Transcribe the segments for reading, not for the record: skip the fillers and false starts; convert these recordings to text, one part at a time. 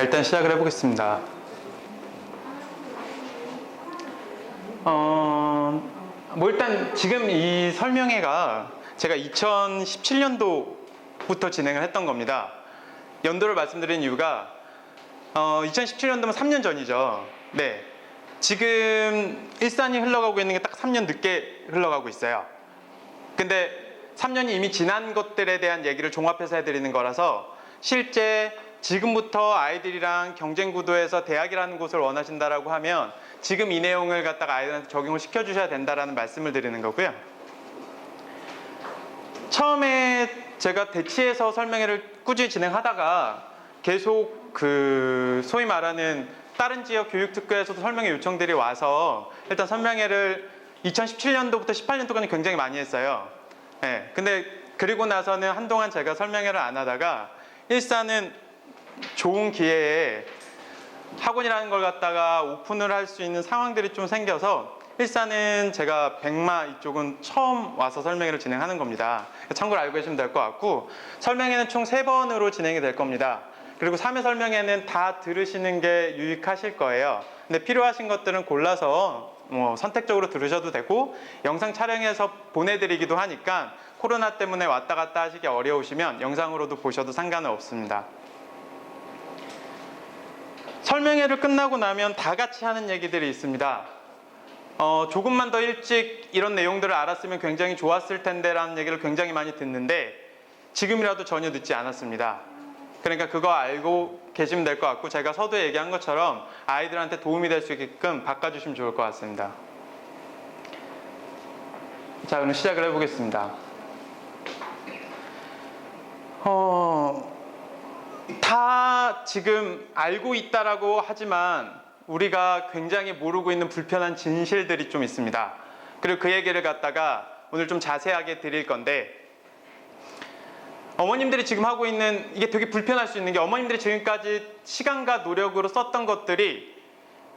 일단 시작을 해보겠습니다. 일단 지금 이 설명회가 제가 2017년도부터 진행을 했던 겁니다. 연도를 말씀드린 이유가 2017년도면 3년 전이죠. 네. 지금 일산이 흘러가고 있는 게 딱 3년 늦게 흘러가고 있어요. 근데 3년이 이미 지난 것들에 대한 얘기를 종합해서 해드리는 거라서 실제 지금부터 아이들이랑 경쟁 구도에서 대학이라는 곳을 원하신다라고 하면 지금 이 내용을 갖다가 아이들한테 적용을 시켜주셔야 된다라는 말씀을 드리는 거고요. 처음에 제가 대치에서 설명회를 꾸준히 진행하다가 계속 소위 말하는 다른 지역 교육특구에서도 설명회 요청들이 와서 일단 설명회를 2017년도부터 18년도까지 굉장히 많이 했어요. 네, 근데 그리고 나서는 한동안 제가 설명회를 안 하다가 일산은 좋은 기회에 학원이라는 걸 갖다가 오픈을 할 수 있는 상황들이 좀 생겨서 일산은 제가 백마 이쪽은 처음 와서 설명회를 진행하는 겁니다. 참고로 알고 계시면 될 것 같고, 설명회는 총 3번으로 진행이 될 겁니다. 그리고 3회 설명회는 다 들으시는 게 유익하실 거예요. 근데 필요하신 것들은 골라서 선택적으로 들으셔도 되고, 영상 촬영해서 보내드리기도 하니까 코로나 때문에 왔다 갔다 하시기 어려우시면 영상으로도 보셔도 상관은 없습니다. 설명회를 끝나고 나면 다 같이 하는 얘기들이 있습니다. 조금만 더 일찍 이런 내용들을 알았으면 굉장히 좋았을 텐데 라는 얘기를 굉장히 많이 듣는데 지금이라도 전혀 듣지 않았습니다. 그러니까 그거 알고 계시면 될 것 같고, 제가 서두에 얘기한 것처럼 아이들한테 도움이 될 수 있게끔 바꿔주시면 좋을 것 같습니다. 자, 그럼 시작을 해보겠습니다. 다 지금 알고 있다라고 하지만 우리가 굉장히 모르고 있는 불편한 진실들이 좀 있습니다. 그리고 그 얘기를 갖다가 오늘 좀 자세하게 드릴 건데, 어머님들이 지금 하고 있는, 이게 되게 불편할 수 있는 게 어머님들이 지금까지 시간과 노력으로 썼던 것들이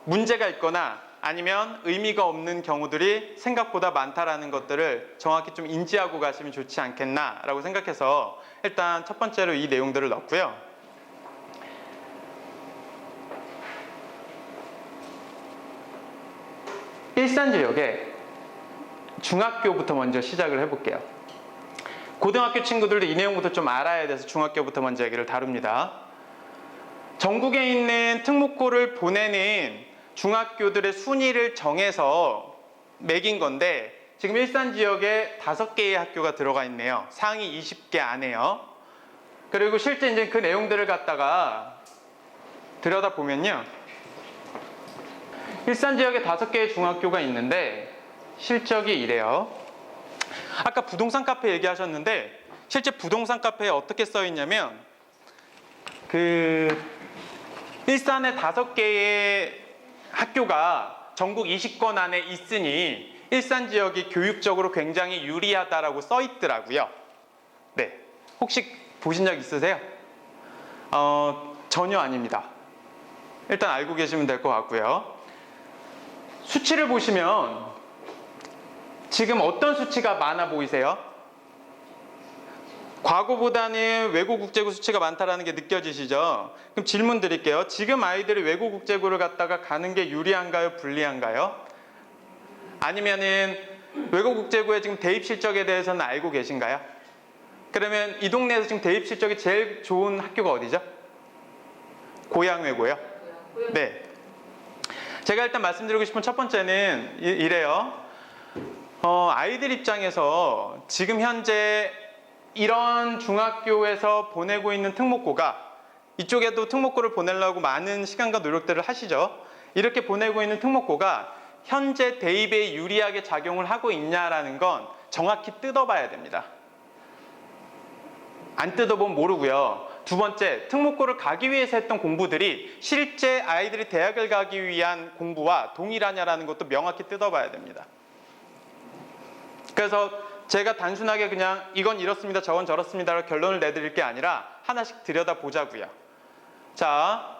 문제가 있거나 아니면 의미가 없는 경우들이 생각보다 많다라는 것들을 정확히 좀 인지하고 가시면 좋지 않겠나라고 생각해서 일단 첫 번째로 이 내용들을 넣었고요. 일산 지역에 중학교부터 먼저 시작을 해볼게요. 고등학교 친구들도 이 내용부터 좀 알아야 돼서 중학교부터 먼저 얘기를 다룹니다. 전국에 있는 특목고를 보내는 중학교들의 순위를 정해서 매긴 건데, 지금 일산 지역에 5개의 학교가 들어가 있네요. 상위 20개 안에요. 그리고 실제 이제 그 내용들을 갖다가 들여다보면요, 일산 지역에 5개의 중학교가 있는데 실적이 이래요. 아까 부동산 카페 얘기하셨는데 실제 부동산 카페에 어떻게 써 있냐면, 일산에 5개의 학교가 전국 20권 안에 있으니 일산 지역이 교육적으로 굉장히 유리하다라고 써 있더라고요. 네, 혹시 보신 적 있으세요? 전혀 아닙니다. 일단 알고 계시면 될 것 같고요. 수치를 보시면 지금 어떤 수치가 많아 보이세요? 과거보다는 외고국제고 수치가 많다라는 게 느껴지시죠? 그럼 질문 드릴게요. 지금 아이들이 외고국제고를 갖다가 가는 게 유리한가요? 불리한가요? 아니면은 외고국제고의 지금 대입 실적에 대해서는 알고 계신가요? 그러면 이 동네에서 지금 대입 실적이 제일 좋은 학교가 어디죠? 고양외고요? 네. 제가 일단 말씀드리고 싶은 첫 번째는 이래요. 아이들 입장에서 지금 현재 이런 중학교에서 보내고 있는 특목고가, 이쪽에도 특목고를 보내려고 많은 시간과 노력들을 하시죠. 이렇게 보내고 있는 특목고가 현재 대입에 유리하게 작용을 하고 있냐라는 건 정확히 뜯어봐야 됩니다. 안 뜯어보면 모르고요. 두 번째, 특목고를 가기 위해서 했던 공부들이 실제 아이들이 대학을 가기 위한 공부와 동일하냐라는 것도 명확히 뜯어봐야 됩니다. 그래서 제가 단순하게 그냥 이건 이렇습니다, 저건 저렇습니다라고 결론을 내드릴 게 아니라 하나씩 들여다보자고요. 자,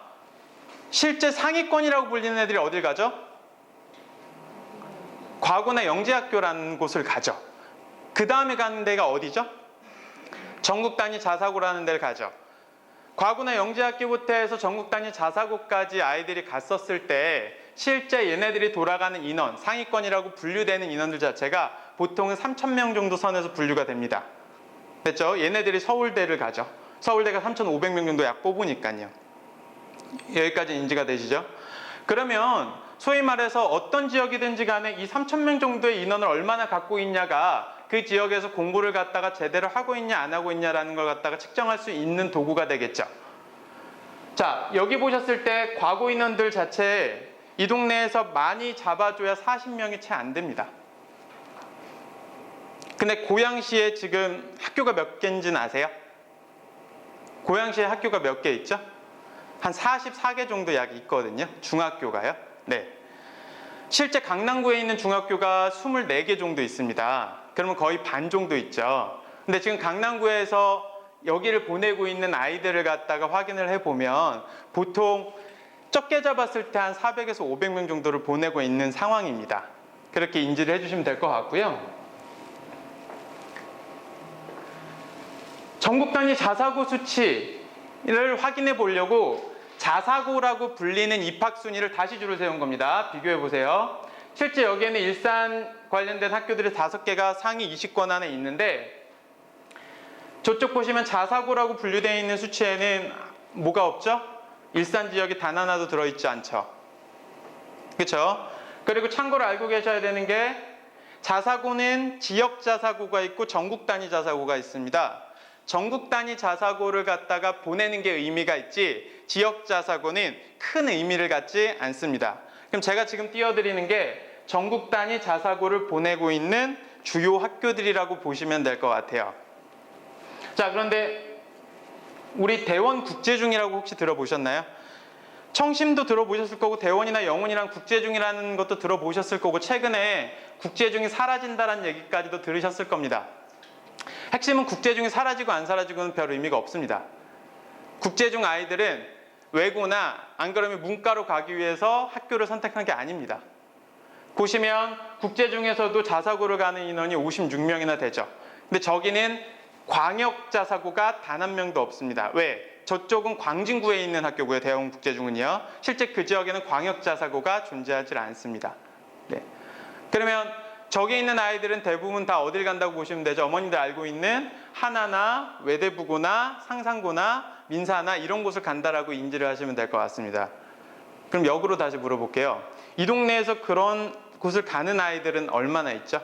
실제 상위권이라고 불리는 애들이 어딜 가죠? 과거나 영재학교라는 곳을 가죠. 그 다음에 가는 데가 어디죠? 전국 단위 자사고라는 데를 가죠. 과구나 영재학교부터 해서 전국 단위 자사고까지 아이들이 갔었을 때 실제 얘네들이 돌아가는 인원, 상위권이라고 분류되는 인원들 자체가 보통은 3,000명 정도 선에서 분류가 됩니다. 됐죠? 얘네들이 서울대를 가죠. 서울대가 3,500명 정도 약 뽑으니까요. 여기까지 인지가 되시죠? 그러면 소위 말해서 어떤 지역이든지 간에 이 3,000명 정도의 인원을 얼마나 갖고 있냐가 그 지역에서 공부를 갖다가 제대로 하고 있냐 안 하고 있냐라는 걸 갖다가 측정할 수 있는 도구가 되겠죠. 자, 여기 보셨을 때 과고 인원들 자체 이 동네에서 많이 잡아줘야 40명이 채 안 됩니다. 근데 고양시에 지금 학교가 몇 개인지는 아세요? 고양시에 학교가 몇 개 있죠? 한 44개 정도 약 있거든요. 중학교가요. 네. 실제 강남구에 있는 중학교가 24개 정도 있습니다. 그러면 거의 반 정도 있죠. 근데 지금 강남구에서 여기를 보내고 있는 아이들을 갖다가 확인을 해보면 보통 적게 잡았을 때 한 400에서 500명 정도를 보내고 있는 상황입니다. 그렇게 인지를 해주시면 될 것 같고요. 전국 단위 자사고 수치를 확인해 보려고 자사고라고 불리는 입학 순위를 다시 줄을 세운 겁니다. 비교해 보세요. 실제 여기에는 일산 관련된 학교들이 5개가 상위 20권 안에 있는데 저쪽 보시면 자사고라고 분류되어 있는 수치에는 뭐가 없죠? 일산 지역이 단 하나도 들어있지 않죠. 그렇죠? 그리고 참고로 알고 계셔야 되는 게 자사고는 지역 자사고가 있고 전국 단위 자사고가 있습니다. 전국 단위 자사고를 갖다가 보내는 게 의미가 있지 지역 자사고는 큰 의미를 갖지 않습니다. 그럼 제가 지금 띄워드리는 게 전국 단위 자사고를 보내고 있는 주요 학교들이라고 보시면 될 것 같아요. 자, 그런데 우리 대원 국제중이라고 혹시 들어보셨나요? 청심도 들어보셨을 거고 대원이나 영훈이랑 국제중이라는 것도 들어보셨을 거고 최근에 국제중이 사라진다는 얘기까지도 들으셨을 겁니다. 핵심은 국제중이 사라지고 안 사라지고는 별 의미가 없습니다. 국제중 아이들은 외고나 안 그러면 문과로 가기 위해서 학교를 선택한 게 아닙니다. 보시면 국제중에서도 자사고를 가는 인원이 56명이나 되죠. 근데 저기는 광역 자사고가 단 한 명도 없습니다. 왜? 저쪽은 광진구에 있는 학교고요. 대원 국제중은요. 실제 그 지역에는 광역 자사고가 존재하지 않습니다. 네. 그러면 저기 있는 아이들은 대부분 다 어딜 간다고 보시면 되죠. 어머님들 알고 있는 하나나 외대부고나 상산고나 민사나 이런 곳을 간다라고 인지를 하시면 될 것 같습니다. 그럼 역으로 다시 물어볼게요. 이 동네에서 그런 곳을 가는 아이들은 얼마나 있죠?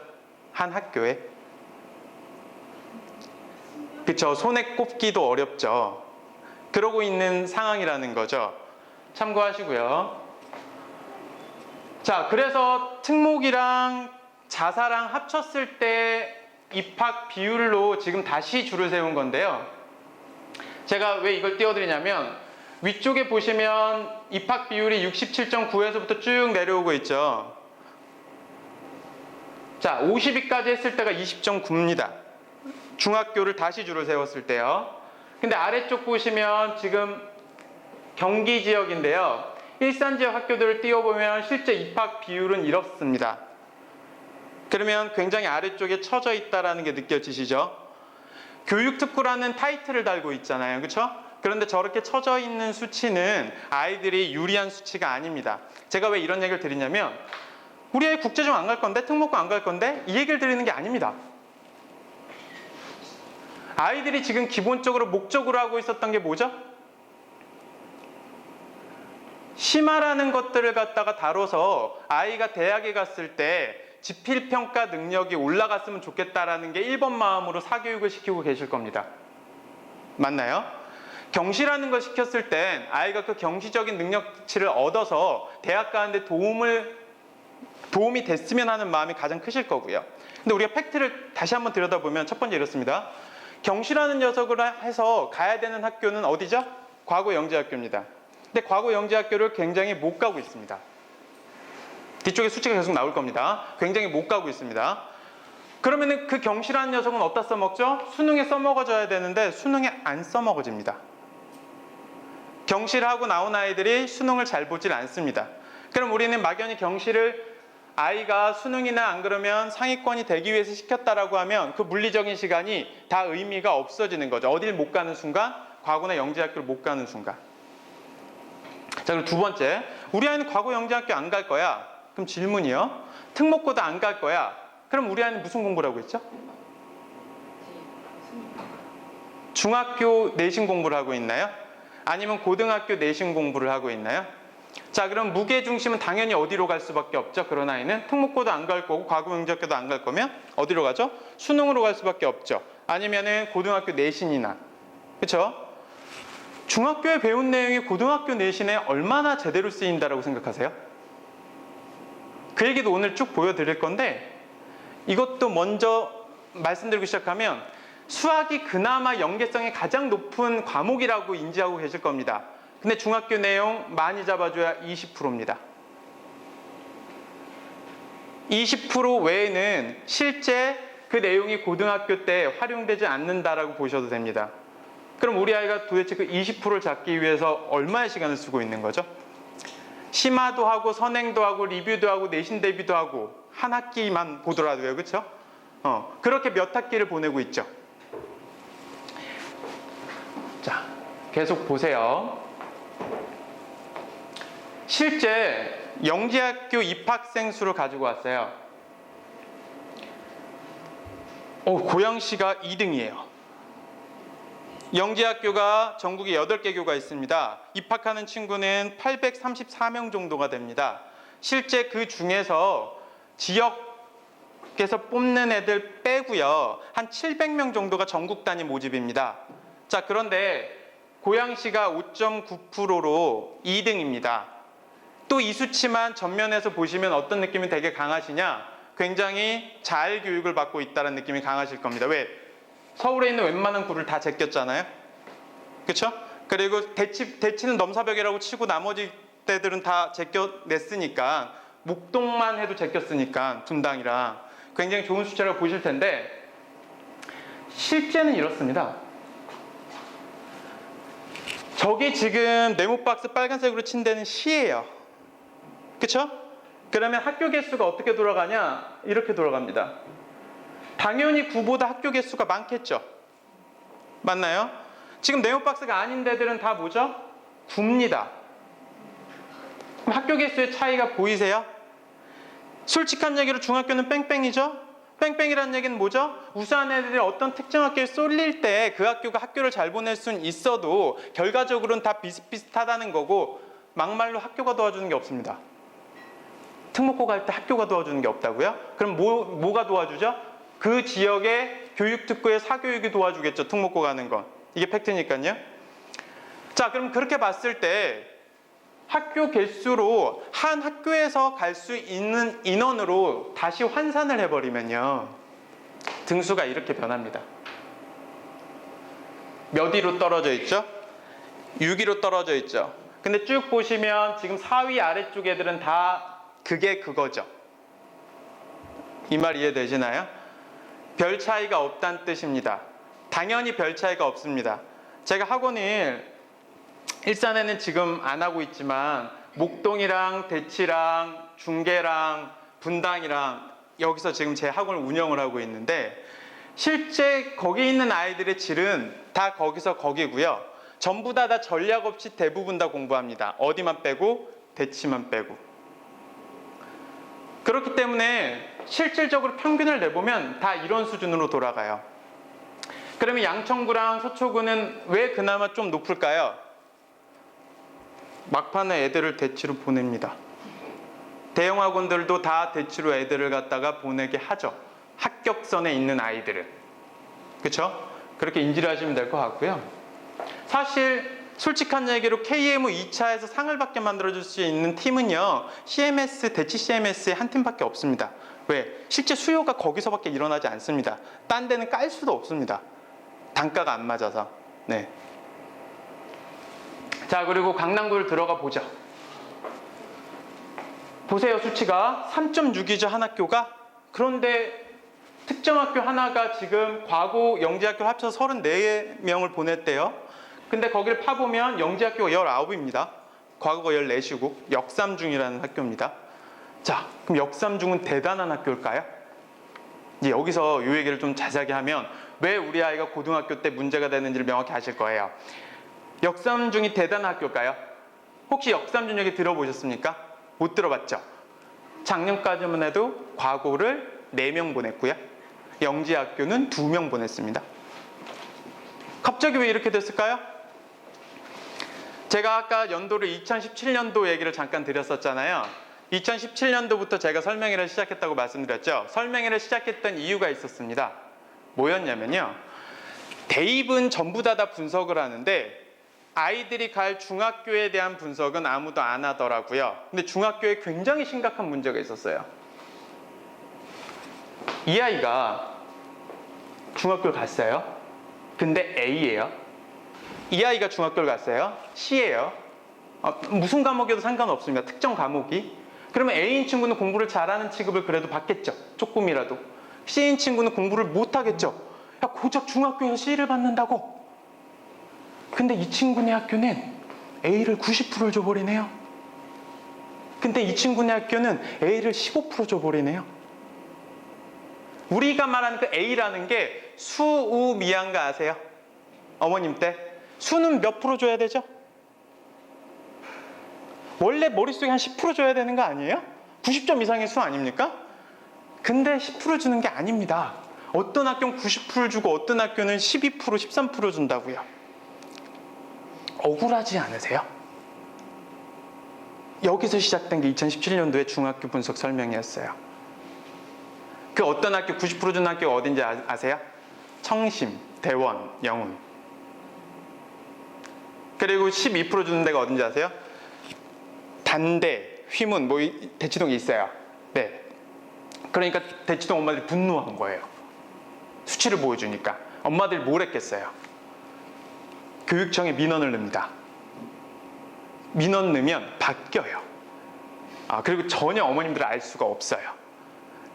한 학교에? 그쵸? 손에 꼽기도 어렵죠. 그러고 있는 상황이라는 거죠. 참고하시고요. 자, 그래서 특목이랑 자사랑 합쳤을 때 입학 비율로 지금 다시 줄을 세운 건데요. 제가 왜 이걸 띄워드리냐면 위쪽에 보시면 입학 비율이 67.9에서부터 쭉 내려오고 있죠. 자, 50위까지 했을 때가 20.9입니다. 중학교를 다시 줄을 세웠을 때요. 근데 아래쪽 보시면 지금 경기 지역인데요. 일산 지역 학교들을 띄워보면 실제 입학 비율은 이렇습니다. 그러면 굉장히 아래쪽에 처져 있다는 게 느껴지시죠? 교육특구라는 타이틀을 달고 있잖아요. 그렇죠? 그런데 저렇게 처져 있는 수치는 아이들이 유리한 수치가 아닙니다. 제가 왜 이런 얘기를 드리냐면 우리 아이 국제중 안 갈 건데 특목고 안 갈 건데 이 얘기를 드리는 게 아닙니다. 아이들이 지금 기본적으로 목적으로 하고 있었던 게 뭐죠? 심화라는 것들을 갖다가 다뤄서 아이가 대학에 갔을 때 지필평가 능력이 올라갔으면 좋겠다라는 게 1번 마음으로 사교육을 시키고 계실 겁니다. 맞나요? 경시라는 걸 시켰을 땐 아이가 그 경시적인 능력치를 얻어서 대학 가는데 도움이 됐으면 하는 마음이 가장 크실 거고요. 근데 우리가 팩트를 다시 한번 들여다보면 첫 번째 이렇습니다. 경시라는 녀석을 해서 가야 되는 학교는 어디죠? 과고 영재학교입니다. 근데 과고 영재학교를 굉장히 못 가고 있습니다. 뒤쪽에 수치가 계속 나올 겁니다. 굉장히 못 가고 있습니다. 그러면 그 경시라는 녀석은 어디다 써먹죠? 수능에 써먹어져야 되는데 수능에 안 써먹어집니다. 경시를 하고 나온 아이들이 수능을 잘 보질 않습니다. 그럼 우리는 막연히 경시를 아이가 수능이나 안 그러면 상위권이 되기 위해서 시켰다라고 하면 그 물리적인 시간이 다 의미가 없어지는 거죠. 어딜 못 가는 순간 과거나 영재학교를 못 가는 순간. 자, 그리고 두 번째, 우리 아이는 과거 영재학교 안 갈 거야. 그럼 질문이요. 특목고도 안 갈 거야. 그럼 우리 아이는 무슨 공부를 하고 있죠? 중학교 내신 공부를 하고 있나요? 아니면 고등학교 내신 공부를 하고 있나요? 자, 그럼 무게 중심은 당연히 어디로 갈 수밖에 없죠. 그런 아이는 특목고도 안 갈 거고 과거 영재학교도 안 갈 거면 어디로 가죠? 수능으로 갈 수밖에 없죠. 아니면은 고등학교 내신이나, 그렇죠? 중학교에 배운 내용이 고등학교 내신에 얼마나 제대로 쓰인다라고 생각하세요? 그 얘기도 오늘 쭉 보여드릴 건데, 이것도 먼저 말씀드리고 시작하면 수학이 그나마 연계성이 가장 높은 과목이라고 인지하고 계실 겁니다. 근데 중학교 내용 많이 잡아줘야 20%입니다. 20% 외에는 실제 그 내용이 고등학교 때 활용되지 않는다라고 보셔도 됩니다. 그럼 우리 아이가 도대체 그 20%를 잡기 위해서 얼마의 시간을 쓰고 있는 거죠? 심화도 하고 선행도 하고 리뷰도 하고 내신 대비도 하고 한 학기만 보더라도요, 그렇죠? 그렇게 몇 학기를 보내고 있죠. 자, 계속 보세요. 실제 영재학교 입학생 수를 가지고 왔어요. 고양시가 2등이에요. 영재학교가 전국에 8개 교가 있습니다. 입학하는 친구는 834명 정도가 됩니다. 실제 그 중에서 지역에서 뽑는 애들 빼고요, 한 700명 정도가 전국 단위 모집입니다. 자, 그런데 고양시가 5.9%로 2등입니다. 또 이 수치만 전면에서 보시면 어떤 느낌이 되게 강하시냐? 굉장히 잘 교육을 받고 있다는 느낌이 강하실 겁니다. 왜? 서울에 있는 웬만한 구를 다 제꼈잖아요. 그렇죠? 그리고 대치는 넘사벽이라고 치고 나머지 때들은 다 제껴냈으니까, 목동만 해도 제꼈으니까 분당이랑 굉장히 좋은 숫자라고 보실 텐데, 실제는 이렇습니다. 저기 지금 네모박스 빨간색으로 친 데는 시예요. 그쵸? 그러면 학교 개수가 어떻게 돌아가냐? 이렇게 돌아갑니다. 당연히 구보다 학교 개수가 많겠죠? 맞나요? 지금 네모박스가 아닌 데들은 다 뭐죠? 구입니다. 그럼 학교 개수의 차이가 보이세요? 솔직한 얘기로 중학교는 뺑뺑이죠? 뺑뺑이라는 얘기는 뭐죠? 우수한 애들이 어떤 특정 학교에 쏠릴 때 그 학교가 학교를 잘 보낼 수는 있어도 결과적으로는 다 비슷비슷하다는 거고, 막말로 학교가 도와주는 게 없습니다. 특목고 갈 때 학교가 도와주는 게 없다고요? 그럼 뭐가 도와주죠? 그 지역의 교육특구의 사교육이 도와주겠죠. 특목고 가는 건. 이게 팩트니까요. 자, 그럼 그렇게 봤을 때 학교 개수로 한 학교에서 갈 수 있는 인원으로 다시 환산을 해버리면요, 등수가 이렇게 변합니다. 몇 위로 떨어져 있죠? 6위로 떨어져 있죠. 근데 쭉 보시면 지금 4위 아래쪽 애들은 다 그게 그거죠. 이 말 이해되시나요? 별 차이가 없다는 뜻입니다. 당연히 별 차이가 없습니다. 제가 학원을 일산에는 지금 안 하고 있지만 목동이랑 대치랑 중계랑 분당이랑 여기서 지금 제 학원을 운영을 하고 있는데, 실제 거기 있는 아이들의 질은 다 거기서 거기고요. 전부 다 전략 없이 대부분 다 공부합니다. 어디만 빼고? 대치만 빼고. 그렇기 때문에 실질적으로 평균을 내보면 다 이런 수준으로 돌아가요. 그러면 양천구랑 서초구는 왜 그나마 좀 높을까요? 막판에 애들을 대치로 보냅니다. 대형 학원들도 다 대치로 애들을 갖다가 보내게 하죠. 합격선에 있는 아이들은. 그렇죠? 그렇게 인지를 하시면 될 것 같고요. 사실 솔직한 얘기로 KMU 2차에서 상을 받게 만들어줄 수 있는 팀은요, CMS, 대치 CMS의 한 팀밖에 없습니다. 왜? 실제 수요가 거기서밖에 일어나지 않습니다. 딴 데는 깔 수도 없습니다. 단가가 안 맞아서. 네. 자, 그리고 강남구를 들어가 보죠. 보세요, 수치가 3.6이죠, 한 학교가. 그런데 특정 학교 하나가 지금 과거 영재학교 합쳐서 34명을 보냈대요. 근데 거기를 파보면 영재학교가 19입니다. 과거가 14시고 역삼중이라는 학교입니다. 자, 그럼 역삼중은 대단한 학교일까요? 이제 여기서 이 얘기를 좀 자세하게 하면 왜 우리 아이가 고등학교 때 문제가 되는지를 명확히 아실 거예요. 역삼중이 대단한 학교일까요? 혹시 역삼중 얘기 들어보셨습니까? 못 들어봤죠? 작년까지만 해도 과고를 4명 보냈고요. 영지학교는 2명 보냈습니다. 갑자기 왜 이렇게 됐을까요? 제가 아까 연도를 2017년도 얘기를 잠깐 드렸었잖아요. 2017년도부터 제가 설명회를 시작했다고 말씀드렸죠. 설명회를 시작했던 이유가 있었습니다. 뭐였냐면요. 대입은 전부 다 분석을 하는데 아이들이 갈 중학교에 대한 분석은 아무도 안 하더라고요. 근데 중학교에 굉장히 심각한 문제가 있었어요. 이 아이가 중학교를 갔어요. 근데 A예요. 이 아이가 중학교를 갔어요. C예요. 무슨 과목이어도 상관없습니다. 특정 과목이. 그러면 A인 친구는 공부를 잘하는 취급을 그래도 받겠죠. 조금이라도. C인 친구는 공부를 못하겠죠. 야, 고작 중학교에서 C를 받는다고? 근데 이 친구네 학교는 A를 90% 줘버리네요. 근데 이 친구네 학교는 A를 15% 줘버리네요. 우리가 말하는 그 A라는 게 수, 우, 미양가 아세요? 어머님 때 수는 몇 프로 줘야 되죠? 원래 머릿속에 한 10% 줘야 되는 거 아니에요? 90점 이상의 수 아닙니까? 근데 10% 주는 게 아닙니다. 어떤 학교는 90% 주고 어떤 학교는 12%, 13% 준다고요. 억울하지 않으세요? 여기서 시작된 게 2017년도의 중학교 분석 설명이었어요. 그 어떤 학교 90% 준 학교가 어딘지 아세요? 청심, 대원, 영훈. 그리고 12% 주는 데가 어딘지 아세요? 단대, 휘문, 대치동이 있어요. 네. 그러니까 대치동 엄마들이 분노한 거예요. 수치를 보여주니까. 엄마들이 뭘 했겠어요? 교육청에 민원을 넣습니다. 민원 넣으면 바뀌어요. 그리고 전혀 어머님들은 알 수가 없어요.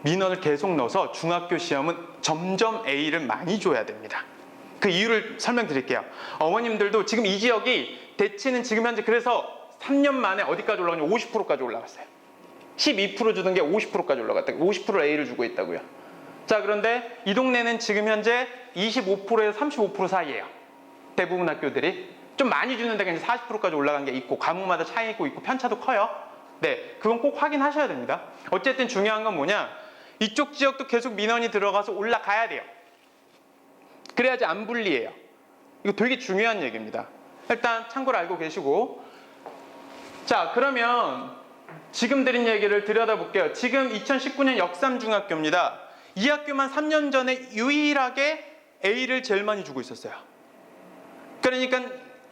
민원을 계속 넣어서 중학교 시험은 점점 A를 많이 줘야 됩니다. 그 이유를 설명드릴게요. 어머님들도 지금 이 지역이 대치는 지금 현재 그래서 3년 만에 어디까지 올라가냐면 50%까지 올라갔어요. 12% 주던 게 50%까지 올라갔다고. 50% A를 주고 있다고요. 자, 그런데 이 동네는 지금 현재 25%에서 35% 사이예요. 대부분 학교들이. 좀 많이 주는 데가 이제 40%까지 올라간 게 있고 과목마다 차이가 있고 편차도 커요. 네, 그건 꼭 확인하셔야 됩니다. 어쨌든 중요한 건 뭐냐? 이쪽 지역도 계속 민원이 들어가서 올라가야 돼요. 그래야지 안 불리해요. 이거 되게 중요한 얘기입니다. 일단 참고로 알고 계시고. 자, 그러면 지금 드린 얘기를 들여다볼게요. 지금 2019년 역삼중학교입니다. 이 학교만 3년 전에 유일하게 A를 제일 많이 주고 있었어요. 그러니까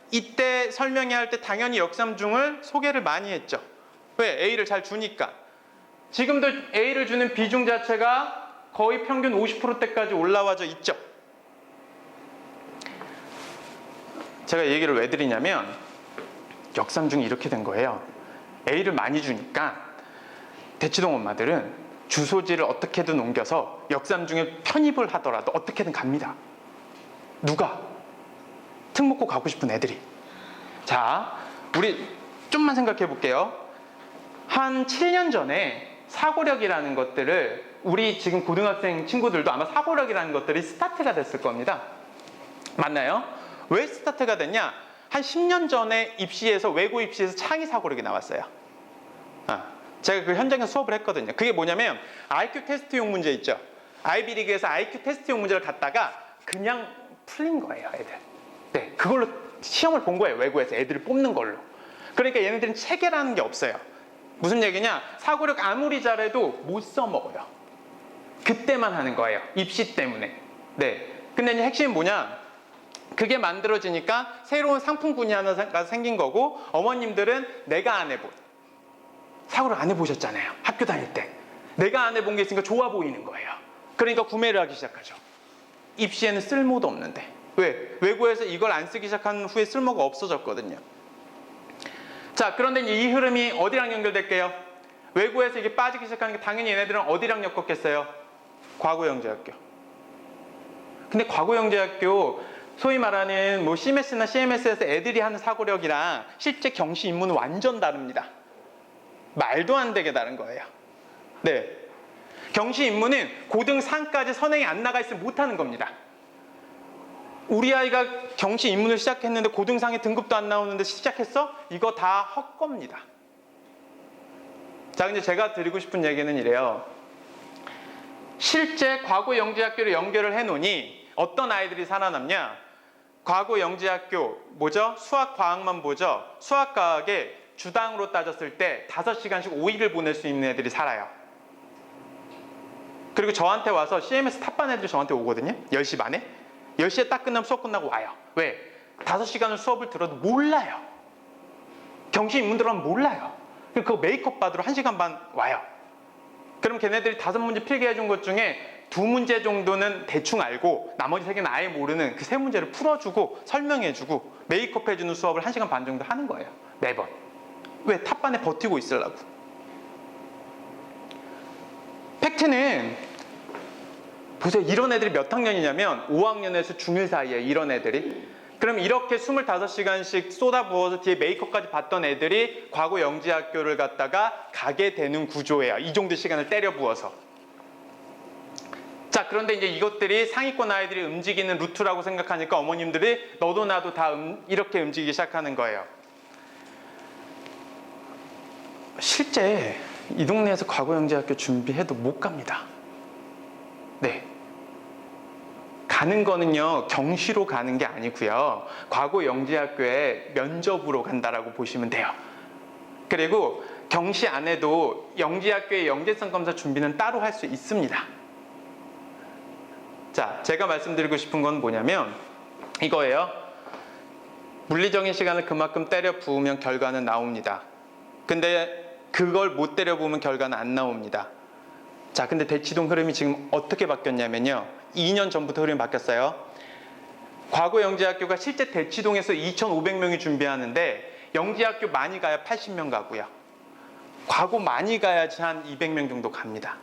이때 설명회 할 때 당연히 역삼중을 소개를 많이 했죠. 왜? A를 잘 주니까. 지금도 A를 주는 비중 자체가 거의 평균 50%대까지 올라와져 있죠. 제가 이 얘기를 왜 드리냐면 역삼중이 이렇게 된 거예요. A를 많이 주니까 대치동 엄마들은 주소지를 어떻게든 옮겨서 역삼중에 편입을 하더라도 어떻게든 갑니다. 누가? 특목고 가고 싶은 애들이. 자, 우리 좀만 생각해 볼게요. 한 7년 전에 사고력이라는 것들을 우리 지금 고등학생 친구들도 아마 사고력이라는 것들이 스타트가 됐을 겁니다. 맞나요? 왜 스타트가 됐냐? 한 10년 전에 입시에서 외고 입시에서 창의 사고력이 나왔어요. 제가 그 현장에서 수업을 했거든요. 그게 뭐냐면 IQ 테스트용 문제 있죠. 아이비리그에서 IQ 테스트용 문제를 갖다가 그냥 풀린 거예요, 애들. 네, 그걸로 시험을 본 거예요, 외고에서 애들을 뽑는 걸로. 그러니까 얘네들은 체계라는 게 없어요. 무슨 얘기냐? 사고력 아무리 잘해도 못 써먹어요. 그때만 하는 거예요, 입시 때문에. 네. 근데 이제 핵심은 뭐냐? 그게 만들어지니까 새로운 상품군이 하나가 생긴 거고, 어머님들은 내가 안 해본, 사고를 안 해보셨잖아요, 학교 다닐 때. 내가 안 해본 게 있으니까 좋아 보이는 거예요. 그러니까 구매를 하기 시작하죠. 입시에는 쓸모도 없는데. 왜? 외고에서 이걸 안 쓰기 시작한 후에 쓸모가 없어졌거든요. 자, 그런데 이 흐름이 어디랑 연결될게요? 외고에서 이게 빠지기 시작하는 게 당연히 얘네들은 어디랑 엮었겠어요? 과고영재학교. 근데 과고영재학교 소위 말하는 뭐 CMS나 CMS에서 애들이 하는 사고력이랑 실제 경시 인문은 완전 다릅니다. 말도 안 되게 다른 거예요. 네. 경시 인문은 고등 3까지 선행이 안 나가 있으면 못하는 겁니다. 우리 아이가 경시 입문을 시작했는데 고등상의 등급도 안 나오는데 시작했어? 이거 다 헛겁니다. 자, 근데 제가 드리고 싶은 얘기는 이래요. 실제 과거 영재학교를 연결을 해놓으니 어떤 아이들이 살아남냐? 과거 영재학교 뭐죠? 수학 과학만 보죠? 수학 과학에 주당으로 따졌을 때 5시간씩 5일을 보낼 수 있는 애들이 살아요. 그리고 저한테 와서 CMS 탑반 애들이 저한테 오거든요. 10시 반에. 10시에 딱 끝나면 수업 끝나고 와요. 왜? 5시간을 수업을 들어도 몰라요. 경시 입문 들어가면 몰라요. 그거 메이크업 받으러 1시간 반 와요. 그럼 걔네들이 5문제 필기 해준 것 중에 2문제 정도는 대충 알고 나머지 3개는 아예 모르는 그 3문제를 풀어주고 설명해주고 메이크업 해주는 수업을 1시간 반 정도 하는 거예요. 매번. 왜? 탑반에 버티고 있으려고. 팩트는 보세요. 이런 애들이 몇 학년이냐면 5학년에서 중1 사이에 이런 애들이. 그럼 이렇게 25시간씩 쏟아부어서 뒤에 메이크업까지 받던 애들이 과거 영재학교를 갔다가 가게 되는 구조예요. 이 정도 시간을 때려 부어서. 자, 그런데 이제 이것들이 상위권 아이들이 움직이는 루트라고 생각하니까 어머님들이 너도 나도 다 이렇게 움직이기 시작하는 거예요. 실제 이 동네에서 과거 영재학교 준비해도 못 갑니다. 네. 가는 거는요, 경시로 가는 게 아니고요. 과거 영재학교에 면접으로 간다라고 보시면 돼요. 그리고 경시 안 해도 영재학교의 영재성 검사 준비는 따로 할 수 있습니다. 자, 제가 말씀드리고 싶은 건 뭐냐면 이거예요. 물리적인 시간을 그만큼 때려 부으면 결과는 나옵니다. 근데 그걸 못 때려 부으면 결과는 안 나옵니다. 자, 근데 대치동 흐름이 지금 어떻게 바뀌었냐면요. 2년 전부터 흐름이 바뀌었어요. 과거 영재학교가 실제 대치동에서 2,500명이 준비하는데 영재학교 많이 가야 80명 가고요. 과거 많이 가야지 한 200명 정도 갑니다.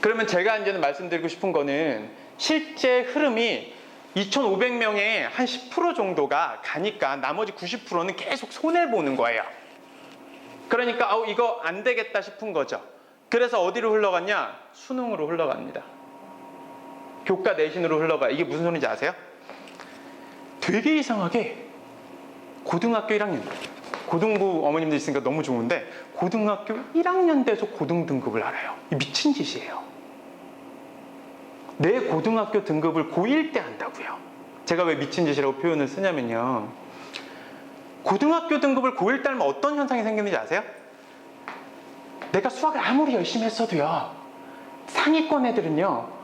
그러면 제가 이제는 말씀드리고 싶은 거는 실제 흐름이 2,500명의 한 10% 정도가 가니까 나머지 90%는 계속 손해보는 거예요. 그러니까 이거 안 되겠다 싶은 거죠. 그래서 어디로 흘러갔냐? 수능으로 흘러갑니다. 교과 내신으로 흘러가요. 이게 무슨 소리인지 아세요? 되게 이상하게 고등학교 1학년, 고등부 어머님들 있으니까 너무 좋은데 고등학교 1학년 돼서 고등 등급을 알아요. 미친 짓이에요. 내 고등학교 등급을 고1 때 한다고요. 제가 왜 미친 짓이라고 표현을 쓰냐면요. 고등학교 등급을 고1 때 하면 어떤 현상이 생기는지 아세요? 내가 수학을 아무리 열심히 했어도요. 상위권 애들은요.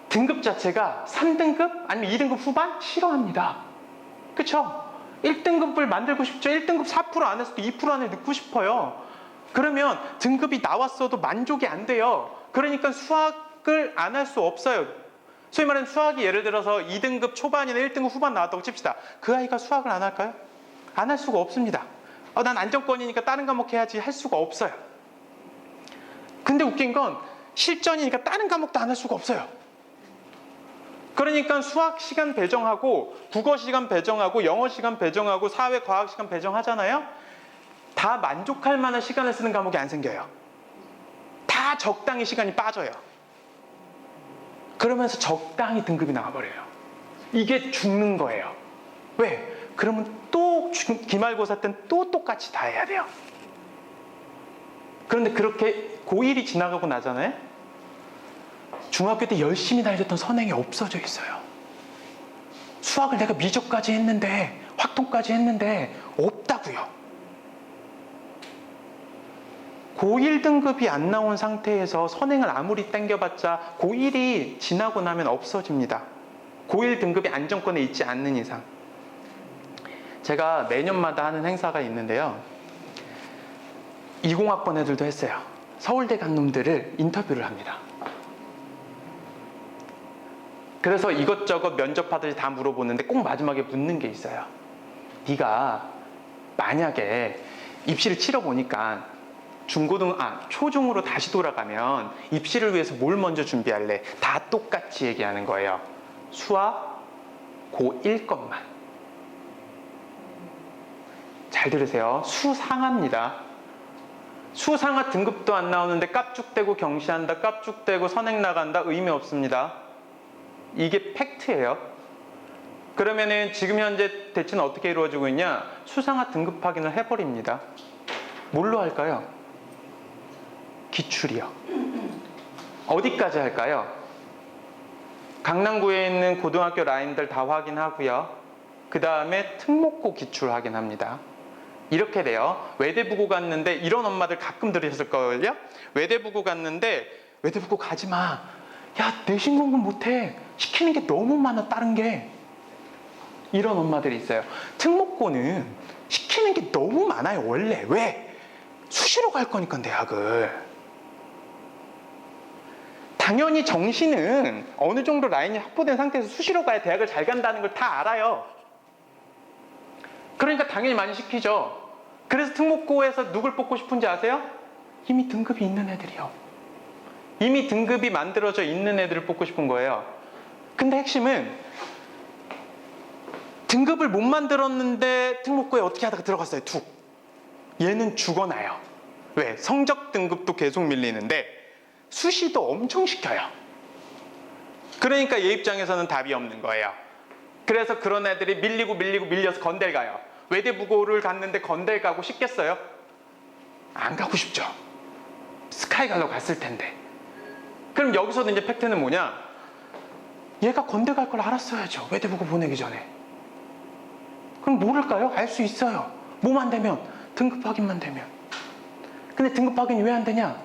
등급 자체가 3등급 아니면 2등급 후반 싫어합니다. 그쵸? 1등급을 만들고 싶죠. 1등급 4% 안에서도 2% 안에 넣고 싶어요. 그러면 등급이 나왔어도 만족이 안 돼요. 그러니까 수학을 안 할 수 없어요. 소위 말하는 수학이 예를 들어서 2등급 초반이나 1등급 후반 나왔다고 칩시다. 그 아이가 수학을 안 할까요? 안 할 수가 없습니다. 난 안정권이니까 다른 과목 해야지 할 수가 없어요. 근데 웃긴 건 실전이니까 다른 과목도 안 할 수가 없어요. 그러니까 수학 시간 배정하고 국어 시간 배정하고 영어 시간 배정하고 사회 과학 시간 배정하잖아요. 다 만족할 만한 시간을 쓰는 과목이 안 생겨요. 다 적당히 시간이 빠져요. 그러면서 적당히 등급이 나와버려요. 이게 죽는 거예요. 왜? 그러면 또 기말고사 때는 또 똑같이 다 해야 돼요. 그런데 그렇게 고1이 지나가고 나잖아요. 중학교 때 열심히 다녔던 선행이 없어져 있어요. 수학을 내가 미적까지 했는데 확통까지 했는데 없다고요. 고1 등급이 안 나온 상태에서 선행을 아무리 땡겨봤자 고1이 지나고 나면 없어집니다. 고1 등급이 안정권에 있지 않는 이상. 제가 매년마다 하는 행사가 있는데요. 20학번 애들도 했어요. 서울대 간 놈들을 인터뷰를 합니다. 그래서 이것저것 면접하듯이 다 물어보는데 꼭 마지막에 묻는 게 있어요. 네가 만약에 입시를 치러보니까 초중으로 다시 돌아가면 입시를 위해서 뭘 먼저 준비할래? 다 똑같이 얘기하는 거예요. 수학 고1 것만. 잘 들으세요. 수상합니다. 수상하 등급도 안 나오는데 깝죽대고 경시한다, 깝죽대고 선행 나간다, 의미 없습니다. 이게 팩트예요. 그러면은 지금 현재 대치는 어떻게 이루어지고 있냐? 수상화 등급 확인을 해버립니다. 뭘로 할까요? 기출이요. 어디까지 할까요? 강남구에 있는 고등학교 라인들 다 확인하고요. 그 다음에 특목고 기출 확인합니다. 이렇게 돼요. 외대부고 갔는데 이런 엄마들 가끔 들으셨을 거예요. 외대부고 갔는데 외대부고 가지 마. 야, 내신 공부 못해. 시키는 게 너무 많아, 다른 게. 이런 엄마들이 있어요. 특목고는 시키는 게 너무 많아요, 원래. 왜? 수시로 갈 거니까, 대학을. 당연히 정시는 어느 정도 라인이 확보된 상태에서 수시로 가야 대학을 잘 간다는 걸 다 알아요. 그러니까 당연히 많이 시키죠. 그래서 특목고에서 누굴 뽑고 싶은지 아세요? 이미 등급이 있는 애들이요. 이미 등급이 만들어져 있는 애들을 뽑고 싶은 거예요. 근데 핵심은 등급을 못 만들었는데 특목고에 어떻게 하다가 들어갔어요. 툭. 얘는 죽어나요. 왜? 성적 등급도 계속 밀리는데 수시도 엄청 시켜요. 그러니까 얘 입장에서는 답이 없는 거예요. 그래서 그런 애들이 밀려서 건대를 가요. 외대부고를 갔는데 건대를 가고 싶겠어요? 안 가고 싶죠. 스카이 가려고 갔을 텐데. 그럼 여기서도 이제 팩트는 뭐냐? 얘가 건대 갈 걸 알았어야죠. 외대부고 보내기 전에. 그럼 모를까요? 알 수 있어요. 뭐만 되면? 등급 확인만 되면. 근데 등급 확인이 왜 안 되냐?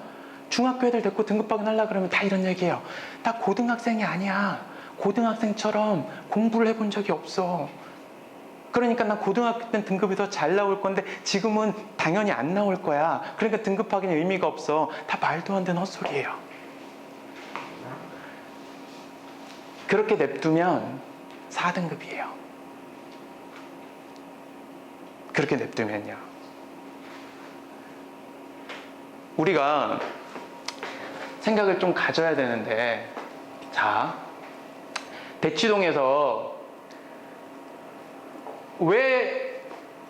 중학교 애들 데리고 등급 확인 하려고 그러면 다 이런 얘기해요. 나 고등학생이 아니야. 고등학생처럼 공부를 해본 적이 없어. 그러니까 난 고등학교 때 등급이 더 잘 나올 건데 지금은 당연히 안 나올 거야. 그러니까 등급 확인이 의미가 없어. 다 말도 안 되는 헛소리예요. 그렇게 냅두면 4등급이에요. 그렇게 냅두면요. 우리가 생각을 좀 가져야 되는데, 자, 대치동에서 왜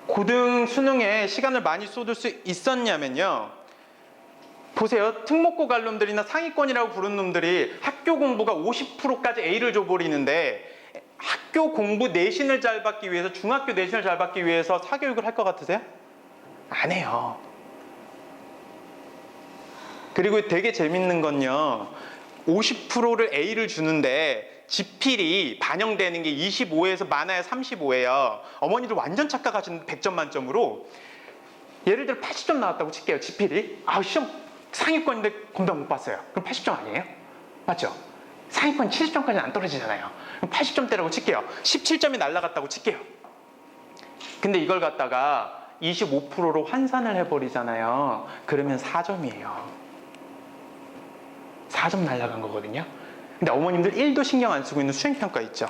고등 수능에 시간을 많이 쏟을 수 있었냐면요. 보세요. 특목고 갈 놈들이나 상위권이라고 부른 놈들이 학교 공부가 50%까지 A를 줘버리는데 학교 공부 내신을 잘 받기 위해서, 중학교 내신을 잘 받기 위해서 사교육을 할 것 같으세요? 안 해요. 그리고 되게 재밌는 건요. 50%를 A를 주는데 지필이 반영되는 게 25에서 많아야 35예요. 어머니들 완전 착각하시는 100점 만점으로 예를 들어 80점 나왔다고 칠게요. 지필이. 아, 시험 상위권인데 검정 못 봤어요. 그럼 80점 아니에요? 맞죠? 상위권 70점까지는 안 떨어지잖아요. 그럼 80점대라고 칠게요. 17점이 날라갔다고 칠게요. 근데 이걸 갖다가 25%로 환산을 해버리잖아요. 그러면 4점이에요. 4점 날라간 거거든요. 근데 어머님들 1도 신경 안 쓰고 있는 수행평가 있죠.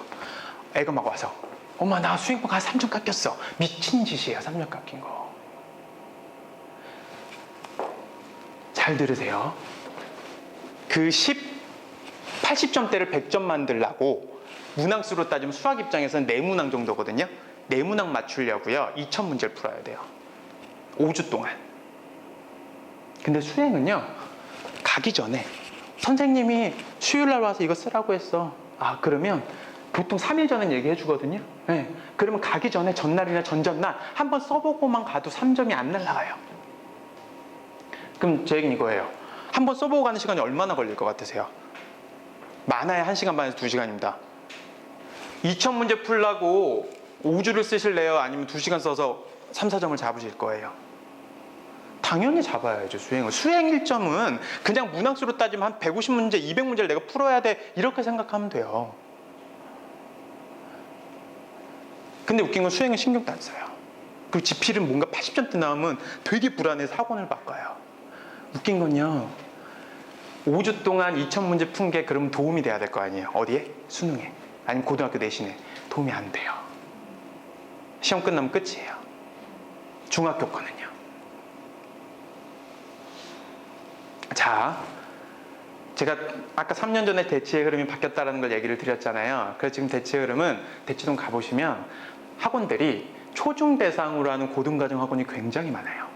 애가 막 와서 엄마 나 수행평가 3점 깎였어. 미친 짓이에요. 3점 깎인 거. 잘 들으세요. 그 80점대를 100점 만들라고 문항수로 따지면 수학 입장에서는 4문항 정도거든요. 4문항 맞추려고요. 2000문제를 풀어야 돼요. 5주 동안. 근데 수행은요. 가기 전에 선생님이 수요일날 와서 이거 쓰라고 했어. 아, 그러면 보통 3일 전엔 얘기해 주거든요. 네. 그러면 가기 전에 전날이나 전전날 한번 써보고만 가도 3점이 안 날라가요. 그럼 제 얘기는 이거예요. 한번 써보고 가는 시간이 얼마나 걸릴 것 같으세요? 많아야 1시간 반에서 2시간입니다. 2000문제 풀라고 5주를 쓰실래요? 아니면 2시간 써서 3, 4점을 잡으실 거예요? 당연히 잡아야죠, 수행을. 수행 1점은 그냥 문항수로 따지면 한 150문제, 200문제를 내가 풀어야 돼. 이렇게 생각하면 돼요. 근데 웃긴 건 수행은 신경도 안 써요. 그리고 지필은 뭔가 80점대 나오면 되게 불안해서 학원을 바꿔요. 웃긴 건요. 5주 동안 2000문제 푼 게 그러면 도움이 돼야 될 거 아니에요. 어디에? 수능에. 아니면 고등학교 내신에. 도움이 안 돼요. 시험 끝나면 끝이에요. 중학교 거는요. 자, 제가 아까 3년 전에 대치의 흐름이 바뀌었다는 걸 얘기를 드렸잖아요. 그래서 지금 대치의 흐름은 대치동 가보시면 학원들이 초중 대상으로 하는 고등과정 학원이 굉장히 많아요.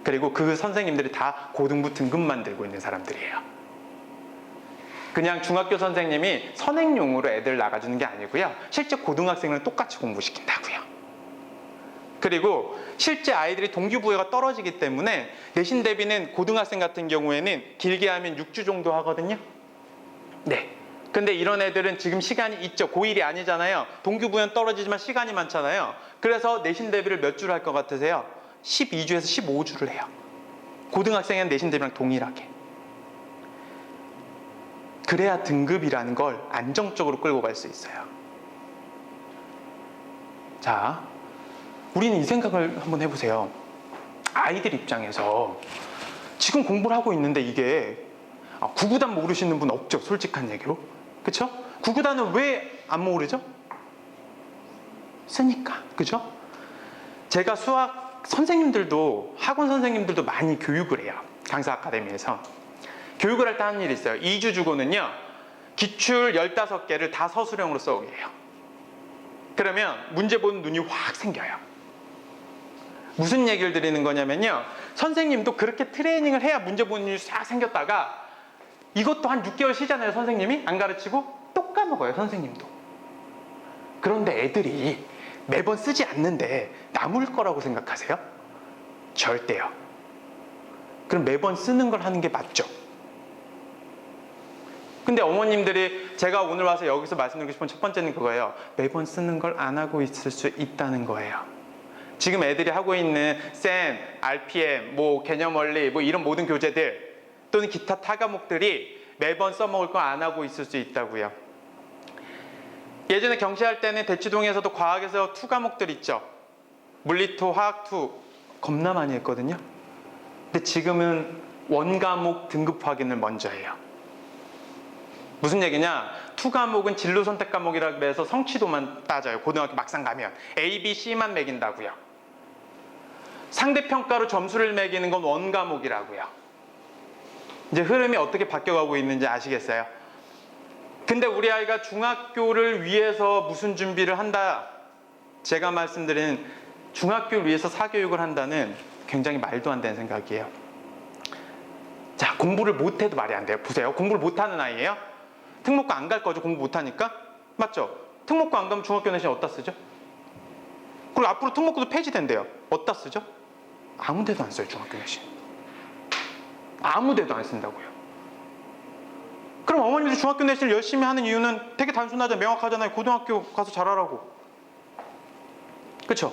그리고 그 선생님들이 다 고등부 등급 만들고 있는 사람들이에요. 그냥 중학교 선생님이 선행용으로 애들 나가주는 게 아니고요. 실제 고등학생을 똑같이 공부시킨다고요. 그리고 실제 아이들이 동기부여가 떨어지기 때문에 내신 대비는 고등학생 같은 경우에는 길게 하면 6주 정도 하거든요. 네. 근데 이런 애들은 지금 시간이 있죠. 고1이 아니잖아요. 동기부여는 떨어지지만 시간이 많잖아요. 그래서 내신 대비를 몇 주를 할 것 같으세요? 12주에서 15주를 해요. 고등학생은 내신 대비랑 동일하게. 그래야 등급이라는 걸 안정적으로 끌고 갈 수 있어요. 자, 우리는 이 생각을 한번 해보세요. 아이들 입장에서 지금 공부를 하고 있는데 이게 구구단 모르시는 분 없죠? 솔직한 얘기로. 그쵸? 구구단은 왜 안 모르죠? 쓰니까. 그죠? 제가 수학 선생님들도 학원 선생님들도 많이 교육을 해요. 강사 아카데미에서. 교육을 할 때 하는 일이 있어요. 2주 주고는요. 기출 15개를 다 서술형으로 써오게 해요. 그러면 문제 보는 눈이 확 생겨요. 무슨 얘기를 드리는 거냐면요. 선생님도 그렇게 트레이닝을 해야 문제 보는 눈이 싹 생겼다가 이것도 한 6개월 쉬잖아요. 선생님이 안 가르치고 또 까먹어요. 선생님도. 그런데 애들이 매번 쓰지 않는데 남을 거라고 생각하세요? 절대요. 그럼 매번 쓰는 걸 하는 게 맞죠? 근데 어머님들이 제가 오늘 와서 여기서 말씀드리고 싶은 첫 번째는 그거예요. 매번 쓰는 걸 안 하고 있을 수 있다는 거예요. 지금 애들이 하고 있는 쌤, RPM, 개념 원리, 이런 모든 교재들 또는 기타 타 과목들이 매번 써먹을 거 안 하고 있을 수 있다고요. 예전에 경시할 때는 대치동에서도 과학에서 투 과목들 있죠. 물리투, 화학투 겁나 많이 했거든요. 근데 지금은 원과목 등급 확인을 먼저 해요. 무슨 얘기냐? 투 과목은 진로 선택 과목이라 그래서 성취도만 따져요. 고등학교 막상 가면 A, B, C만 매긴다고요. 상대평가로 점수를 매기는 건 원 과목이라고요. 이제 흐름이 어떻게 바뀌어가고 있는지 아시겠어요? 근데 우리 아이가 중학교를 위해서 무슨 준비를 한다? 제가 말씀드린 중학교를 위해서 사교육을 한다는 굉장히 말도 안 되는 생각이에요. 자, 공부를 못해도 말이 안 돼요. 보세요. 공부를 못하는 아이예요? 특목고 안 갈 거죠. 공부 못하니까? 맞죠? 특목고 안 가면 중학교 내신 어디다 쓰죠? 그리고 앞으로 특목고도 폐지된대요. 어디다 쓰죠? 아무 데도 안 써요. 중학교 내신. 아무 데도 안 쓴다고요. 그럼 어머님들 중학교 내신을 열심히 하는 이유는 되게 단순하죠. 명확하잖아요. 고등학교 가서 잘하라고. 그렇죠?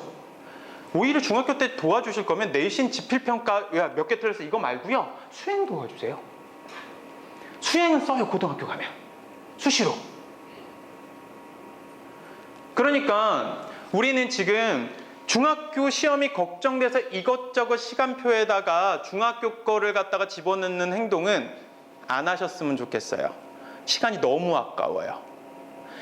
오히려 중학교 때 도와주실 거면 내신 지필평가 몇 개 틀려서 이거 말고요. 수행 도와주세요. 수행은 써요. 고등학교 가면. 수시로. 그러니까 우리는 지금 중학교 시험이 걱정돼서 이것저것 시간표에다가 중학교 거를 갖다가 집어넣는 행동은 안 하셨으면 좋겠어요. 시간이 너무 아까워요.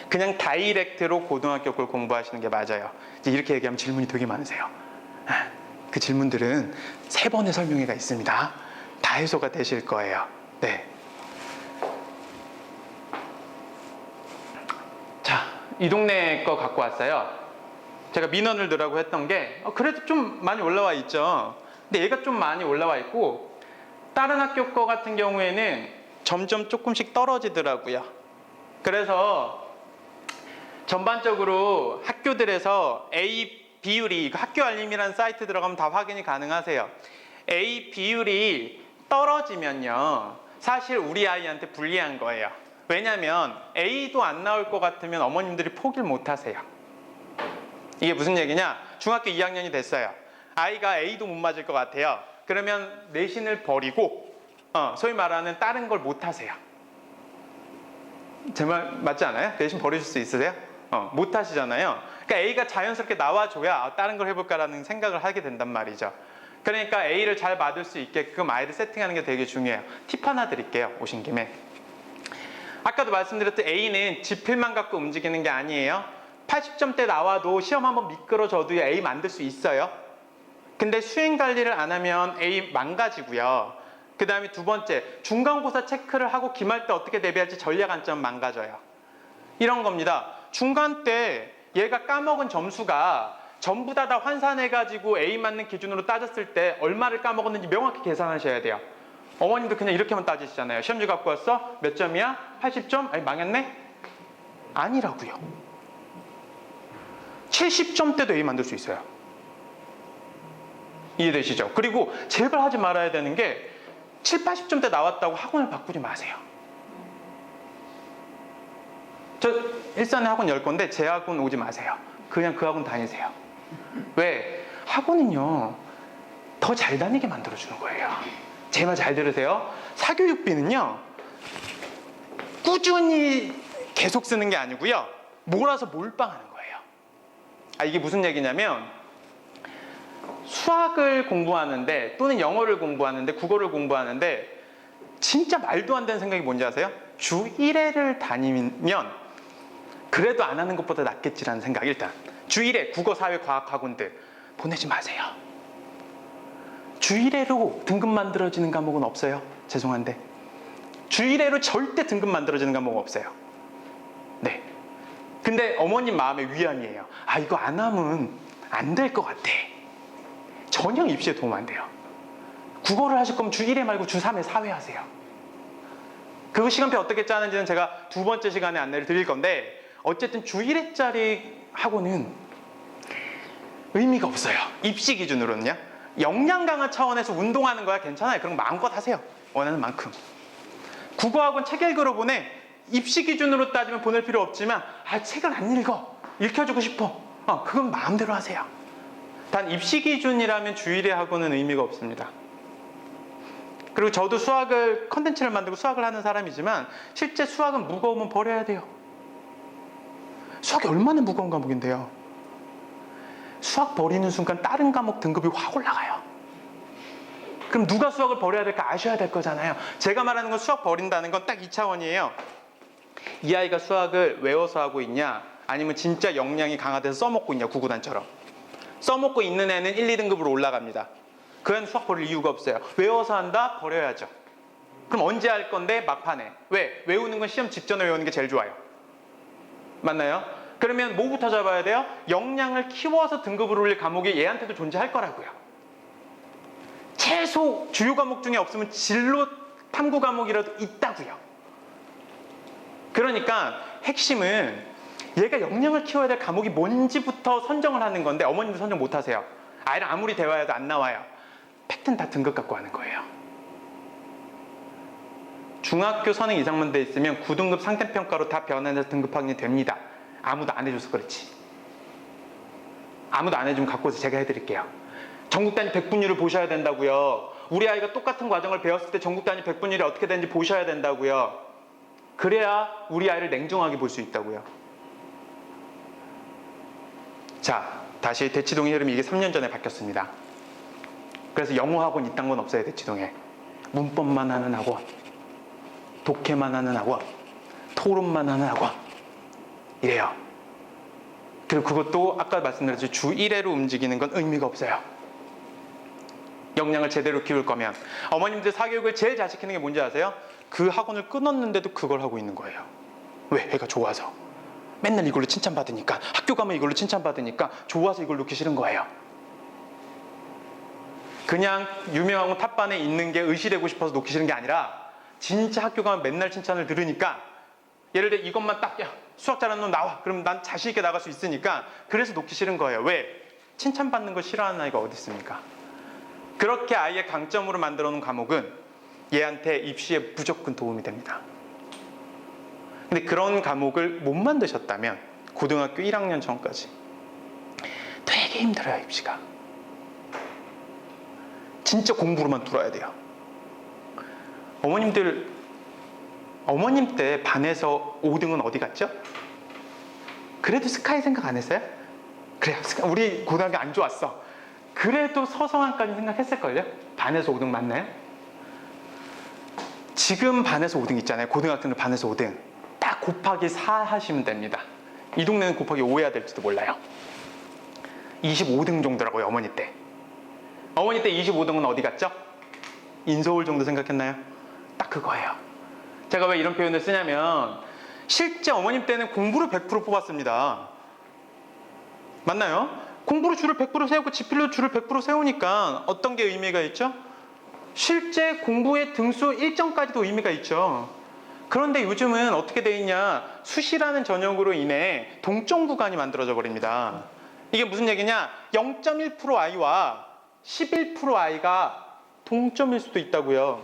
그냥 다이렉트로 고등학교 걸 공부하시는 게 맞아요. 이제 이렇게 얘기하면 질문이 되게 많으세요. 그 질문들은 3번의 설명회가 있습니다. 다 해소가 되실 거예요. 네. 자, 이 동네 거 갖고 왔어요. 제가 민원을 넣으라고 했던 게 그래도 좀 많이 올라와 있죠. 근데 얘가 좀 많이 올라와 있고 다른 학교 거 같은 경우에는 점점 조금씩 떨어지더라고요. 그래서 전반적으로 학교들에서 A 비율이 학교 알림이라는 사이트 들어가면 다 확인이 가능하세요. A 비율이 떨어지면요. 사실 우리 아이한테 불리한 거예요. 왜냐하면 A도 안 나올 것 같으면 어머님들이 포기를 못 하세요. 이게 무슨 얘기냐? 중학교 2학년이 됐어요. 아이가 A도 못 맞을 것 같아요. 그러면 내신을 버리고 소위 말하는 다른 걸 못 하세요. 제 말 맞지 않아요? 내신 버리실 수 있으세요? 못 하시잖아요. 그러니까 A가 자연스럽게 나와줘야 다른 걸 해볼까라는 생각을 하게 된단 말이죠. 그러니까 A를 잘 받을 수 있게끔 아이를 세팅하는 게 되게 중요해요. 팁 하나 드릴게요. 오신 김에. 아까도 말씀드렸듯이 A는 지필만 갖고 움직이는 게 아니에요. 80점대 나와도 시험 한번 미끄러져도 A 만들 수 있어요. 근데 수행 관리를 안 하면 A 망가지고요. 그 다음에 두 번째, 중간고사 체크를 하고 기말 때 어떻게 대비할지 전략 안점 망가져요. 이런 겁니다. 중간 때 얘가 까먹은 점수가 전부 다 환산해가지고 A 맞는 기준으로 따졌을 때 얼마를 까먹었는지 명확히 계산하셔야 돼요. 어머님도 그냥 이렇게만 따지시잖아요. 시험지 갖고 왔어? 몇 점이야? 80점? 아니 망했네? 아니라고요. 70점대도 A 만들 수 있어요. 이해되시죠? 그리고 제발 하지 말아야 되는 게 7, 80점대 나왔다고 학원을 바꾸지 마세요. 저 일산에 학원 열 건데 제 학원 오지 마세요. 그냥 그 학원 다니세요. 왜? 학원은요 더 잘 다니게 만들어주는 거예요. 제 말 잘 들으세요. 사교육비는요 꾸준히 계속 쓰는 게 아니고요 몰아서 몰빵하는 거예요. 이게 무슨 얘기냐면 수학을 공부하는데 또는 영어를 공부하는데 국어를 공부하는데 진짜 말도 안 되는 생각이 뭔지 아세요? 주 1회를 다니면 그래도 안 하는 것보다 낫겠지라는 생각. 일단 주 1회 국어, 사회, 과학 학원들 보내지 마세요. 주 1회로 등급 만들어지는 과목은 없어요. 죄송한데 주 1회로 절대 등급 만들어지는 과목은 없어요. 네. 근데 어머님 마음의 위안이에요. 이거 안 하면 안 될 것 같아. 전혀 입시에 도움 안 돼요. 국어를 하실 거면 주 1회 말고 주 3회, 4회 하세요. 그 시간표 어떻게 짜는지는 제가 두 번째 시간에 안내를 드릴 건데 어쨌든 주 1회짜리 학원은 의미가 없어요. 입시 기준으로는요. 역량 강화 차원에서 운동하는 거야 괜찮아요. 그럼 마음껏 하세요. 원하는 만큼. 국어학원 책 읽으러 보내. 입시 기준으로 따지면 보낼 필요 없지만 책을 안 읽어. 읽혀주고 싶어. 그건 마음대로 하세요. 단 입시 기준이라면 주 1회 학원은 의미가 없습니다. 그리고 저도 수학을 컨텐츠를 만들고 수학을 하는 사람이지만 실제 수학은 무거우면 버려야 돼요. 수학이 얼마나 무거운 과목인데요. 수학 버리는 순간 다른 과목 등급이 확 올라가요. 그럼 누가 수학을 버려야 될까 아셔야 될 거잖아요. 제가 말하는 건 수학 버린다는 건 딱 2차원이에요. 이 아이가 수학을 외워서 하고 있냐 아니면 진짜 역량이 강화돼서 써먹고 있냐 구구단처럼. 써먹고 있는 애는 1, 2등급으로 올라갑니다. 그 애는 수학 버릴 이유가 없어요. 외워서 한다? 버려야죠. 그럼 언제 할 건데? 막판에. 왜? 외우는 건 시험 직전에 외우는 게 제일 좋아요. 맞나요? 그러면 뭐부터 잡아야 돼요? 역량을 키워서 등급을 올릴 과목이 얘한테도 존재할 거라고요. 최소 주요 과목 중에 없으면 진로 탐구 과목이라도 있다고요. 그러니까 핵심은 얘가 역량을 키워야 될 과목이 뭔지부터 선정을 하는 건데 어머님도 선정 못 하세요. 아이랑 아무리 대화해도 안 나와요. 팩트는 다 등급 갖고 하는 거예요. 중학교 선행 이상만 돼 있으면 9등급 상대평가로 다 변환해서 등급 확인이 됩니다. 아무도 안 해줘서 그렇지. 아무도 안 해주면 갖고 와서 제가 해드릴게요. 전국 단위 백분율을 보셔야 된다고요. 우리 아이가 똑같은 과정을 배웠을 때 전국 단위 백분율이 어떻게 되는지 보셔야 된다고요. 그래야 우리 아이를 냉정하게 볼 수 있다고요. 자, 다시 대치동의 흐름이 이게 3년 전에 바뀌었습니다. 그래서 영어 학원 이딴 건 없어요. 대치동에. 문법만 하는 학원, 독해만 하는 학원, 토론만 하는 학원 이래요. 그리고 그것도 아까 말씀드렸듯이 주 1회로 움직이는 건 의미가 없어요. 역량을 제대로 키울 거면. 어머님들 사교육을 제일 잘 시키는 게 뭔지 아세요? 그 학원을 끊었는데도 그걸 하고 있는 거예요. 왜? 애가 좋아서. 맨날 이걸로 칭찬받으니까, 학교 가면 이걸로 칭찬받으니까 좋아서 이걸 놓기 싫은 거예요. 그냥 유명한 탑반에 있는 게 의시되고 싶어서 놓기 싫은 게 아니라 진짜 학교 가면 맨날 칭찬을 들으니까 예를 들어 이것만 딱 수학 잘하는 놈 나와. 그럼 난 자신 있게 나갈 수 있으니까 그래서 놓기 싫은 거예요. 왜? 칭찬받는 거 싫어하는 아이가 어디 있습니까? 그렇게 아이의 강점으로 만들어 놓은 과목은 얘한테 입시에 무조건 도움이 됩니다. 근데 그런 과목을 못 만드셨다면 고등학교 1학년 전까지 되게 힘들어요. 입시가. 진짜 공부로만 뚫어야 돼요. 어머님 때 반에서 5등은 어디 갔죠? 그래도 스카이 생각 안 했어요? 그래요. 우리 고등학교 안 좋았어. 그래도 서성한까지 생각했을걸요? 반에서 5등 맞나요? 지금 반에서 5등 있잖아요. 고등학생들 반에서 5등. 딱 곱하기 4 하시면 됩니다. 이 동네는 곱하기 5 해야 될지도 몰라요. 25등 정도라고요. 어머니 때. 어머니 때 25등은 어디 갔죠? 인서울 정도 생각했나요? 딱 그거예요. 제가 왜 이런 표현을 쓰냐면 실제 어머님 때는 공부를 100% 뽑았습니다. 맞나요? 공부로 줄을 100% 세우고 지필로 줄을 100% 세우니까 어떤 게 의미가 있죠? 실제 공부의 등수 일정까지도 의미가 있죠. 그런데 요즘은 어떻게 돼 있냐? 수시라는 전형으로 인해 동점 구간이 만들어져 버립니다. 이게 무슨 얘기냐? 0.1% i와 11% i가 동점일 수도 있다고요.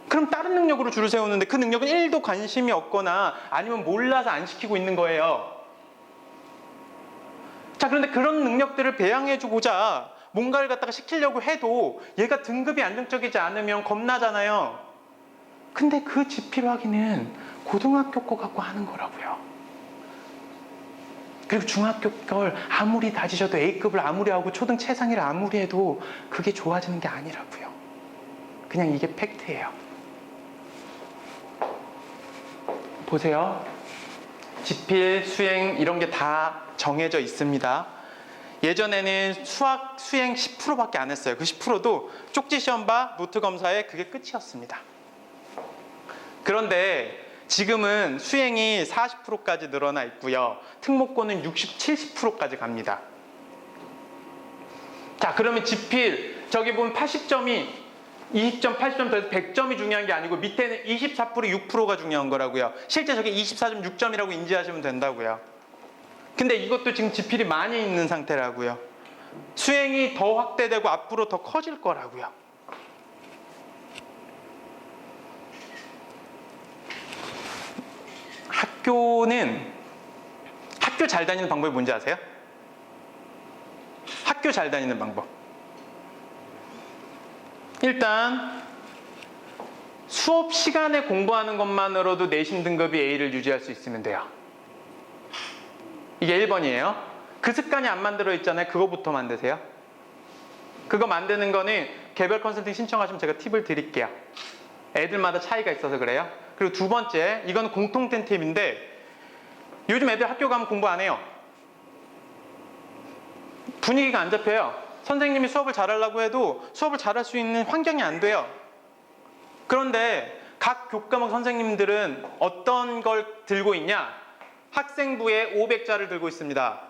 그럼 다른 능력으로 줄을 세우는데 그 능력은 1도 관심이 없거나 아니면 몰라서 안 시키고 있는 거예요. 자, 그런데 그런 능력들을 배양해주고자 뭔가를 갖다가 시키려고 해도 얘가 등급이 안정적이지 않으면 겁나잖아요. 근데 그 지필 확인은 고등학교 거 갖고 하는 거라고요. 그리고 중학교 걸 아무리 다지셔도 A급을 아무리 하고 초등 최상위를 아무리 해도 그게 좋아지는 게 아니라고요. 그냥 이게 팩트예요. 보세요. 지필, 수행 이런 게 다 정해져 있습니다. 예전에는 수학, 수행 10%밖에 안 했어요. 그 10%도 쪽지 시험과 노트 검사에 그게 끝이었습니다. 그런데 지금은 수행이 40%까지 늘어나 있고요. 특목고는 60, 70%까지 갑니다. 자, 그러면 지필 저기 보면 80점이 20점, 80점 더해서 100점이 중요한 게 아니고 밑에는 24%, 6%가 중요한 거라고요. 실제 저게 24.6점이라고 인지하시면 된다고요. 근데 이것도 지금 지필이 많이 있는 상태라고요. 수행이 더 확대되고 앞으로 더 커질 거라고요. 학교 잘 다니는 방법이 뭔지 아세요? 학교 잘 다니는 방법. 일단 수업 시간에 공부하는 것만으로도 내신 등급이 A를 유지할 수 있으면 돼요. 이게 1번이에요. 그 습관이 안 만들어 있잖아요. 그거부터 만드세요. 그거 만드는 거는 개별 컨설팅 신청하시면 제가 팁을 드릴게요. 애들마다 차이가 있어서 그래요. 그리고 두 번째, 이건 공통된 팁인데 요즘 애들 학교 가면 공부 안 해요. 분위기가 안 잡혀요. 선생님이 수업을 잘하려고 해도 수업을 잘할 수 있는 환경이 안 돼요. 그런데 각 교과목 선생님들은 어떤 걸 들고 있냐? 학생부에 500자를 들고 있습니다.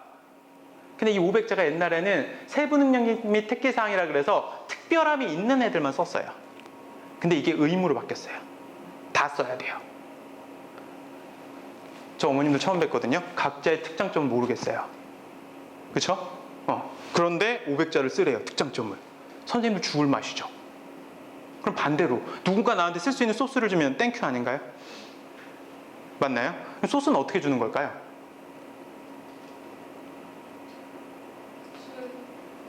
근데 이 500자가 옛날에는 세부 능력 및 특기사항이라 그래서 특별함이 있는 애들만 썼어요. 근데 이게 의무로 바뀌었어요. 다 써야 돼요. 저 어머님들 처음 뵀거든요. 각자의 특장점을 모르겠어요. 그쵸? 그런데 500자를 쓰래요. 특장점을. 선생님들 죽을 맛이죠. 그럼 반대로 누군가 나한테 쓸 수 있는 소스를 주면 땡큐 아닌가요? 맞나요? 소스는 어떻게 주는 걸까요?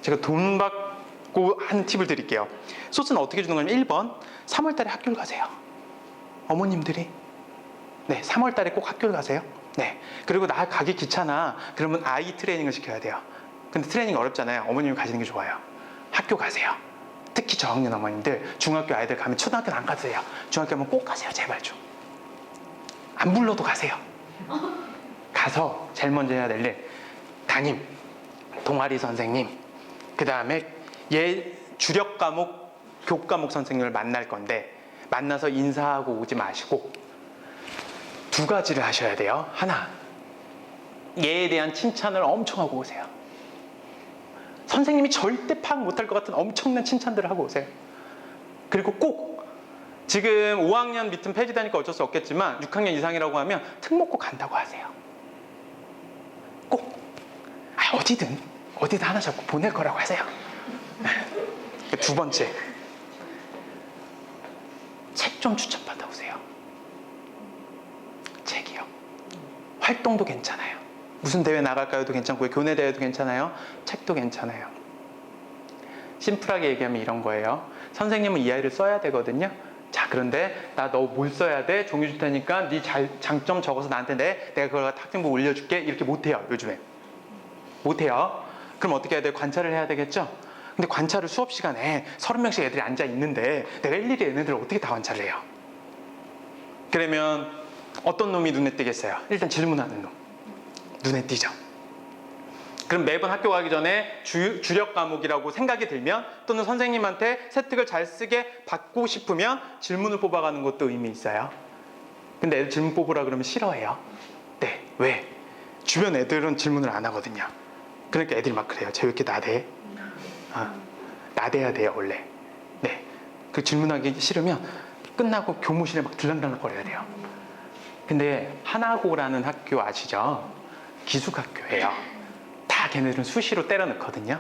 제가 돈 받고 한 팁을 드릴게요. 소스는 어떻게 주는 거냐면 1번 3월달에 학교를 가세요. 어머님들이 네, 3월달에 꼭 학교를 가세요. 네, 그리고 나 가기 귀찮아. 그러면 아이 트레이닝을 시켜야 돼요. 근데 트레이닝 어렵잖아요. 어머님이 가시는 게 좋아요. 학교 가세요. 특히 저학년 어머님들 중학교 아이들 가면 초등학교는 안 가세요. 중학교 하면 꼭 가세요. 제발 좀. 안 불러도 가세요. 가서 제일 먼저 해야 될 일, 담임, 동아리 선생님, 그 다음에 주력 과목, 교과목 선생님을 만날 건데 만나서 인사하고 오지 마시고 두 가지를 하셔야 돼요. 하나, 얘에 대한 칭찬을 엄청 하고 오세요. 선생님이 절대 파악 못할 것 같은 엄청난 칭찬들을 하고 오세요. 그리고 꼭 지금 5학년 밑은 폐지되니까 어쩔 수 없겠지만 6학년 이상이라고 하면 특목고 간다고 하세요. 꼭 어디든 하나 잡고 보낼 거라고 하세요. 두 번째, 책 좀 추천받아 오세요. 책이요. 활동도 괜찮아요. 무슨 대회 나갈까요도 괜찮고요. 교내 대회도 괜찮아요. 책도 괜찮아요. 심플하게 얘기하면 이런 거예요. 선생님은 이 아이를 써야 되거든요. 자, 그런데 나 너 뭘 써야 돼? 종이 줄 테니까 네 장점 적어서 나한테 내가 그걸 학생부 올려줄게. 이렇게 못해요. 요즘에 못해요. 그럼 어떻게 해야 돼요? 관찰을 해야 되겠죠? 근데 관찰을 수업 시간에 30명씩 애들이 앉아 있는데 내가 일일이 얘네들을 어떻게 다 관찰을 해요? 그러면 어떤 놈이 눈에 띄겠어요? 일단 질문하는 놈. 눈에 띄죠. 그럼 매번 학교 가기 전에 주력 과목이라고 생각이 들면 또는 선생님한테 세특을 잘 쓰게 받고 싶으면 질문을 뽑아가는 것도 의미 있어요. 근데 애들 질문 뽑으라 그러면 싫어해요. 네, 왜? 주변 애들은 질문을 안 하거든요. 그러니까 애들이 막 그래요. 쟤 왜 이렇게 나대? 나대야 돼요 원래. 네, 그 질문하기 싫으면 끝나고 교무실에 막 들락날락 거려야 돼요. 근데 하나고라는 학교 아시죠? 기숙학교예요. 다 걔네들은 수시로 때려 넣거든요.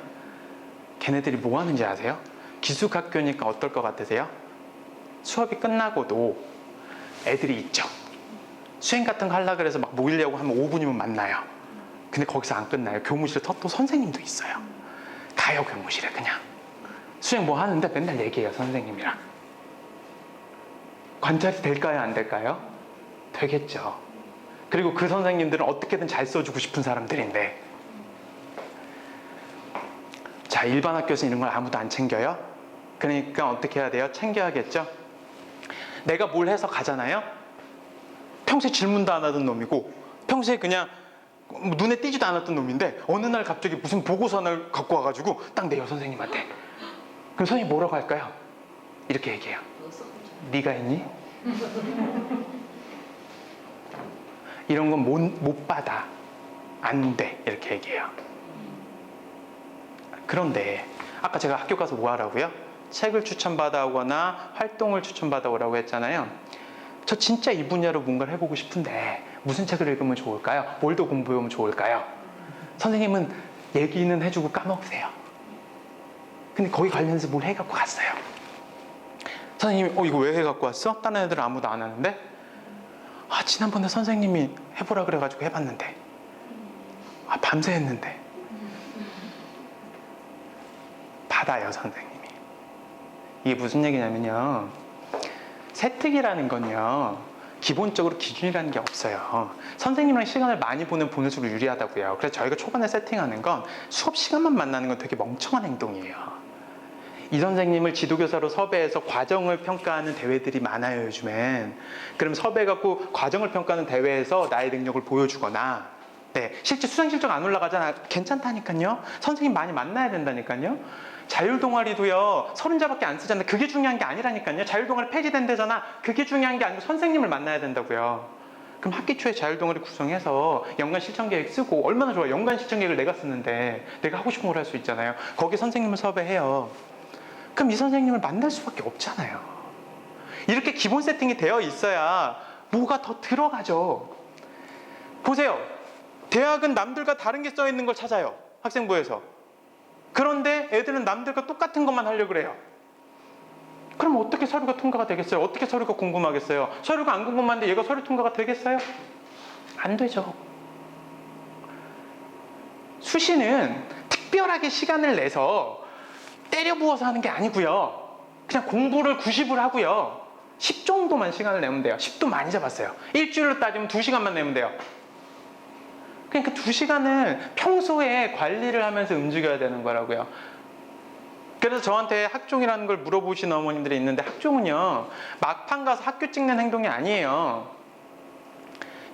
걔네들이 뭐 하는지 아세요? 기숙학교니까 어떨 것 같으세요? 수업이 끝나고도 애들이 있죠. 수행 같은 거 하려고 그래서 막 모이려고 하면 5분이면 만나요. 근데 거기서 안 끝나요. 교무실에 또 선생님도 있어요. 가요, 교무실에 그냥. 수행 뭐 하는데 맨날 얘기해요, 선생님이랑. 관찰이 될까요, 안 될까요? 되겠죠. 그리고 그 선생님들은 어떻게든 잘 써주고 싶은 사람들인데, 자, 일반 학교에서 이런 걸 아무도 안 챙겨요? 그러니까 어떻게 해야 돼요? 챙겨야겠죠? 내가 뭘 해서 가잖아요? 평소에 질문도 안 하던 놈이고, 평소에 그냥 눈에 띄지도 않았던 놈인데, 어느 날 갑자기 무슨 보고서를 갖고 와가지고 딱 내요, 선생님한테. 그럼 선생님이 뭐라고 할까요? 이렇게 얘기해요. 네가 했니? 이런 건 못 받아. 안 돼. 이렇게 얘기해요. 그런데 아까 제가 학교 가서 뭐 하라고요? 책을 추천받아 오거나 활동을 추천받아 오라고 했잖아요. 저 진짜 이 분야로 뭔가를 해보고 싶은데 무슨 책을 읽으면 좋을까요? 뭘 더 공부해보면 좋을까요? 선생님은 얘기는 해주고 까먹으세요. 근데 거기 관련해서 뭘 해갖고 갔어요. 선생님이 이거 왜 해갖고 왔어? 다른 애들은 아무도 안 하는데? 지난번에 선생님이 해보라 그래가지고 해봤는데 밤새 했는데 받아요, 선생님이. 이게 무슨 얘기냐면요, 세특이라는 건요 기본적으로 기준이라는 게 없어요. 선생님이랑 시간을 많이 보낼수록 유리하다고요. 그래서 저희가 초반에 세팅하는 건 수업 시간만 만나는 건 되게 멍청한 행동이에요. 이 선생님을 지도교사로 섭외해서 과정을 평가하는 대회들이 많아요, 요즘엔. 그럼 섭외해갖고 과정을 평가하는 대회에서 나의 능력을 보여주거나, 네, 실제 수상 실적 안 올라가잖아. 괜찮다니까요. 선생님 많이 만나야 된다니까요. 자율동아리도요 30자밖에 안 쓰잖아요. 그게 중요한 게 아니라니까요. 자율동아리 폐지된대잖아. 그게 중요한 게 아니고 선생님을 만나야 된다고요. 그럼 학기 초에 자율동아리 구성해서 연간 실천계획 쓰고, 얼마나 좋아요. 연간 실천계획을 내가 쓰는데 내가 하고 싶은 걸 할 수 있잖아요. 거기에 선생님을 섭외해요. 그럼 이 선생님을 만날 수밖에 없잖아요. 이렇게 기본 세팅이 되어 있어야 뭐가 더 들어가죠. 보세요. 대학은 남들과 다른 게 써 있는 걸 찾아요, 학생부에서. 그런데 애들은 남들과 똑같은 것만 하려고 그래요. 그럼 어떻게 서류가 통과가 되겠어요? 어떻게 서류가 궁금하겠어요? 서류가 안 궁금한데 얘가 서류 통과가 되겠어요? 안 되죠. 수시는 특별하게 시간을 내서 때려 부어서 하는 게 아니고요. 그냥 공부를 90을 하고요. 10 정도만 시간을 내면 돼요. 10도 많이 잡았어요. 일주일로 따지면 2시간만 내면 돼요. 그러니까 2시간을 평소에 관리를 하면서 움직여야 되는 거라고요. 그래서 저한테 학종이라는 걸 물어보시는 어머님들이 있는데, 학종은요 막판 가서 학교 찍는 행동이 아니에요.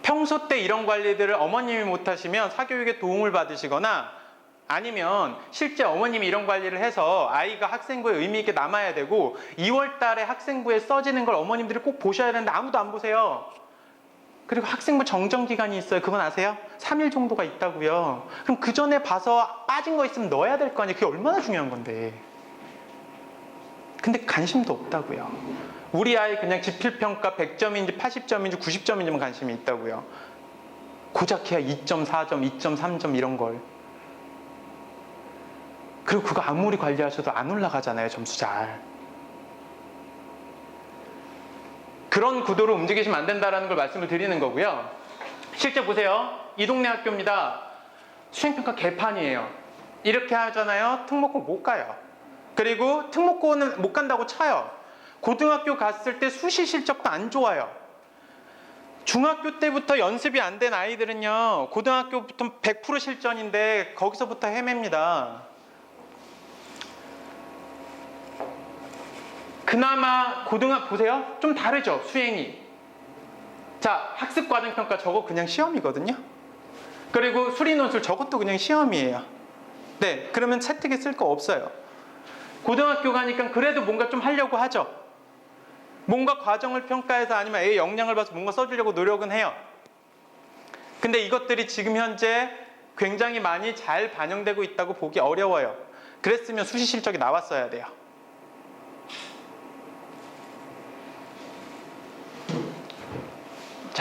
평소 때 이런 관리들을 어머님이 못하시면 사교육에 도움을 받으시거나, 아니면 실제 어머님이 이런 관리를 해서 아이가 학생부에 의미 있게 남아야 되고 2월 달에 학생부에 써지는 걸 어머님들이 꼭 보셔야 되는데 아무도 안 보세요. 그리고 학생부 정정 기간이 있어요. 그건 아세요? 3일 정도가 있다고요. 그럼 그 전에 봐서 빠진 거 있으면 넣어야 될 거 아니에요. 그게 얼마나 중요한 건데. 근데 관심도 없다고요. 우리 아이 그냥 지필평가 100점인지 80점인지 90점인지만 관심이 있다고요. 고작 해야 2.4점, 2.3점 이런 걸. 그리고 그거 아무리 관리하셔도 안 올라가잖아요, 점수 잘. 그런 구도로 움직이시면 안 된다는 걸 말씀을 드리는 거고요. 실제 보세요. 이 동네 학교입니다. 수행평가 개판이에요. 이렇게 하잖아요. 특목고 못 가요. 그리고 특목고는 못 간다고 쳐요. 고등학교 갔을 때 수시 실적도 안 좋아요. 중학교 때부터 연습이 안 된 아이들은요, 고등학교부터 100% 실전인데 거기서부터 헤맵니다. 그나마 보세요. 좀 다르죠, 수행이. 자, 학습과정평가 저거 그냥 시험이거든요. 그리고 수리논술 저것도 그냥 시험이에요. 네, 그러면 채택에 쓸 거 없어요. 고등학교 가니까 그래도 뭔가 좀 하려고 하죠. 뭔가 과정을 평가해서 아니면 애의 역량을 봐서 뭔가 써주려고 노력은 해요. 근데 이것들이 지금 현재 굉장히 많이 잘 반영되고 있다고 보기 어려워요. 그랬으면 수시 실적이 나왔어야 돼요.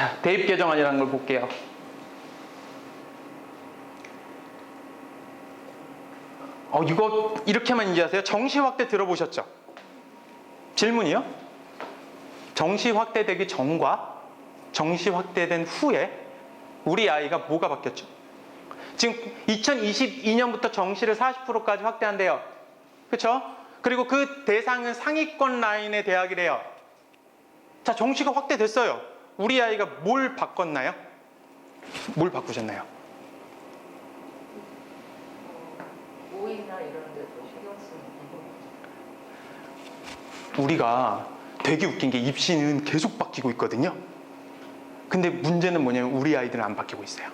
자, 대입 개정안이라는 걸 볼게요. 이거 이렇게만 인지하세요. 정시 확대 들어보셨죠? 질문이요? 정시 확대되기 전과 정시 확대된 후에 우리 아이가 뭐가 바뀌었죠? 지금 2022년부터 정시를 40%까지 확대한대요. 그렇죠? 그리고 그 대상은 상위권 라인의 대학이래요. 자, 정시가 확대됐어요. 우리 아이가 뭘 바꿨나요? 뭘 바꾸셨나요? 모의나 이런 데도 신경 쓰는 거. 우리가 되게 웃긴 게 입시는 계속 바뀌고 있거든요. 근데 문제는 뭐냐면 우리 아이들은 안 바뀌고 있어요.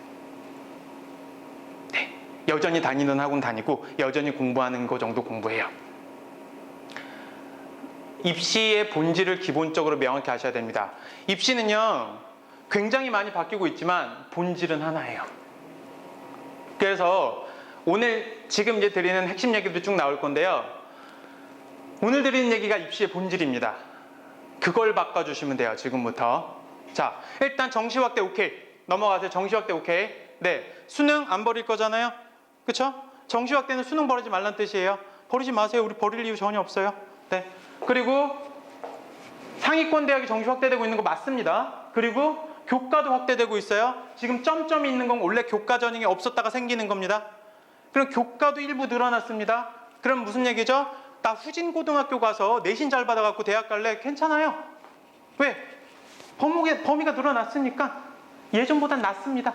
네, 여전히 다니는 학원 다니고 여전히 공부하는 거 정도 공부해요. 입시의 본질을 기본적으로 명확히 아셔야 됩니다. 입시는요, 굉장히 많이 바뀌고 있지만 본질은 하나예요. 그래서 오늘 지금 이제 드리는 핵심 얘기도 쭉 나올 건데요. 오늘 드리는 얘기가 입시의 본질입니다. 그걸 바꿔주시면 돼요, 지금부터. 자, 일단 정시 확대 오케이. 넘어가세요. 정시 확대 오케이. 네, 수능 안 버릴 거잖아요. 그쵸? 정시 확대는 수능 버리지 말란 뜻이에요. 버리지 마세요. 우리 버릴 이유 전혀 없어요. 네. 그리고 상위권 대학이 정시 확대되고 있는 거 맞습니다. 그리고 교과도 확대되고 있어요. 지금 점점이 있는 건 원래 교과 전형이 없었다가 생기는 겁니다. 그럼 교과도 일부 늘어났습니다. 그럼 무슨 얘기죠? 나 후진 고등학교 가서 내신 잘 받아갖고 대학 갈래? 괜찮아요. 왜? 범위가 늘어났으니까 예전보단 낫습니다.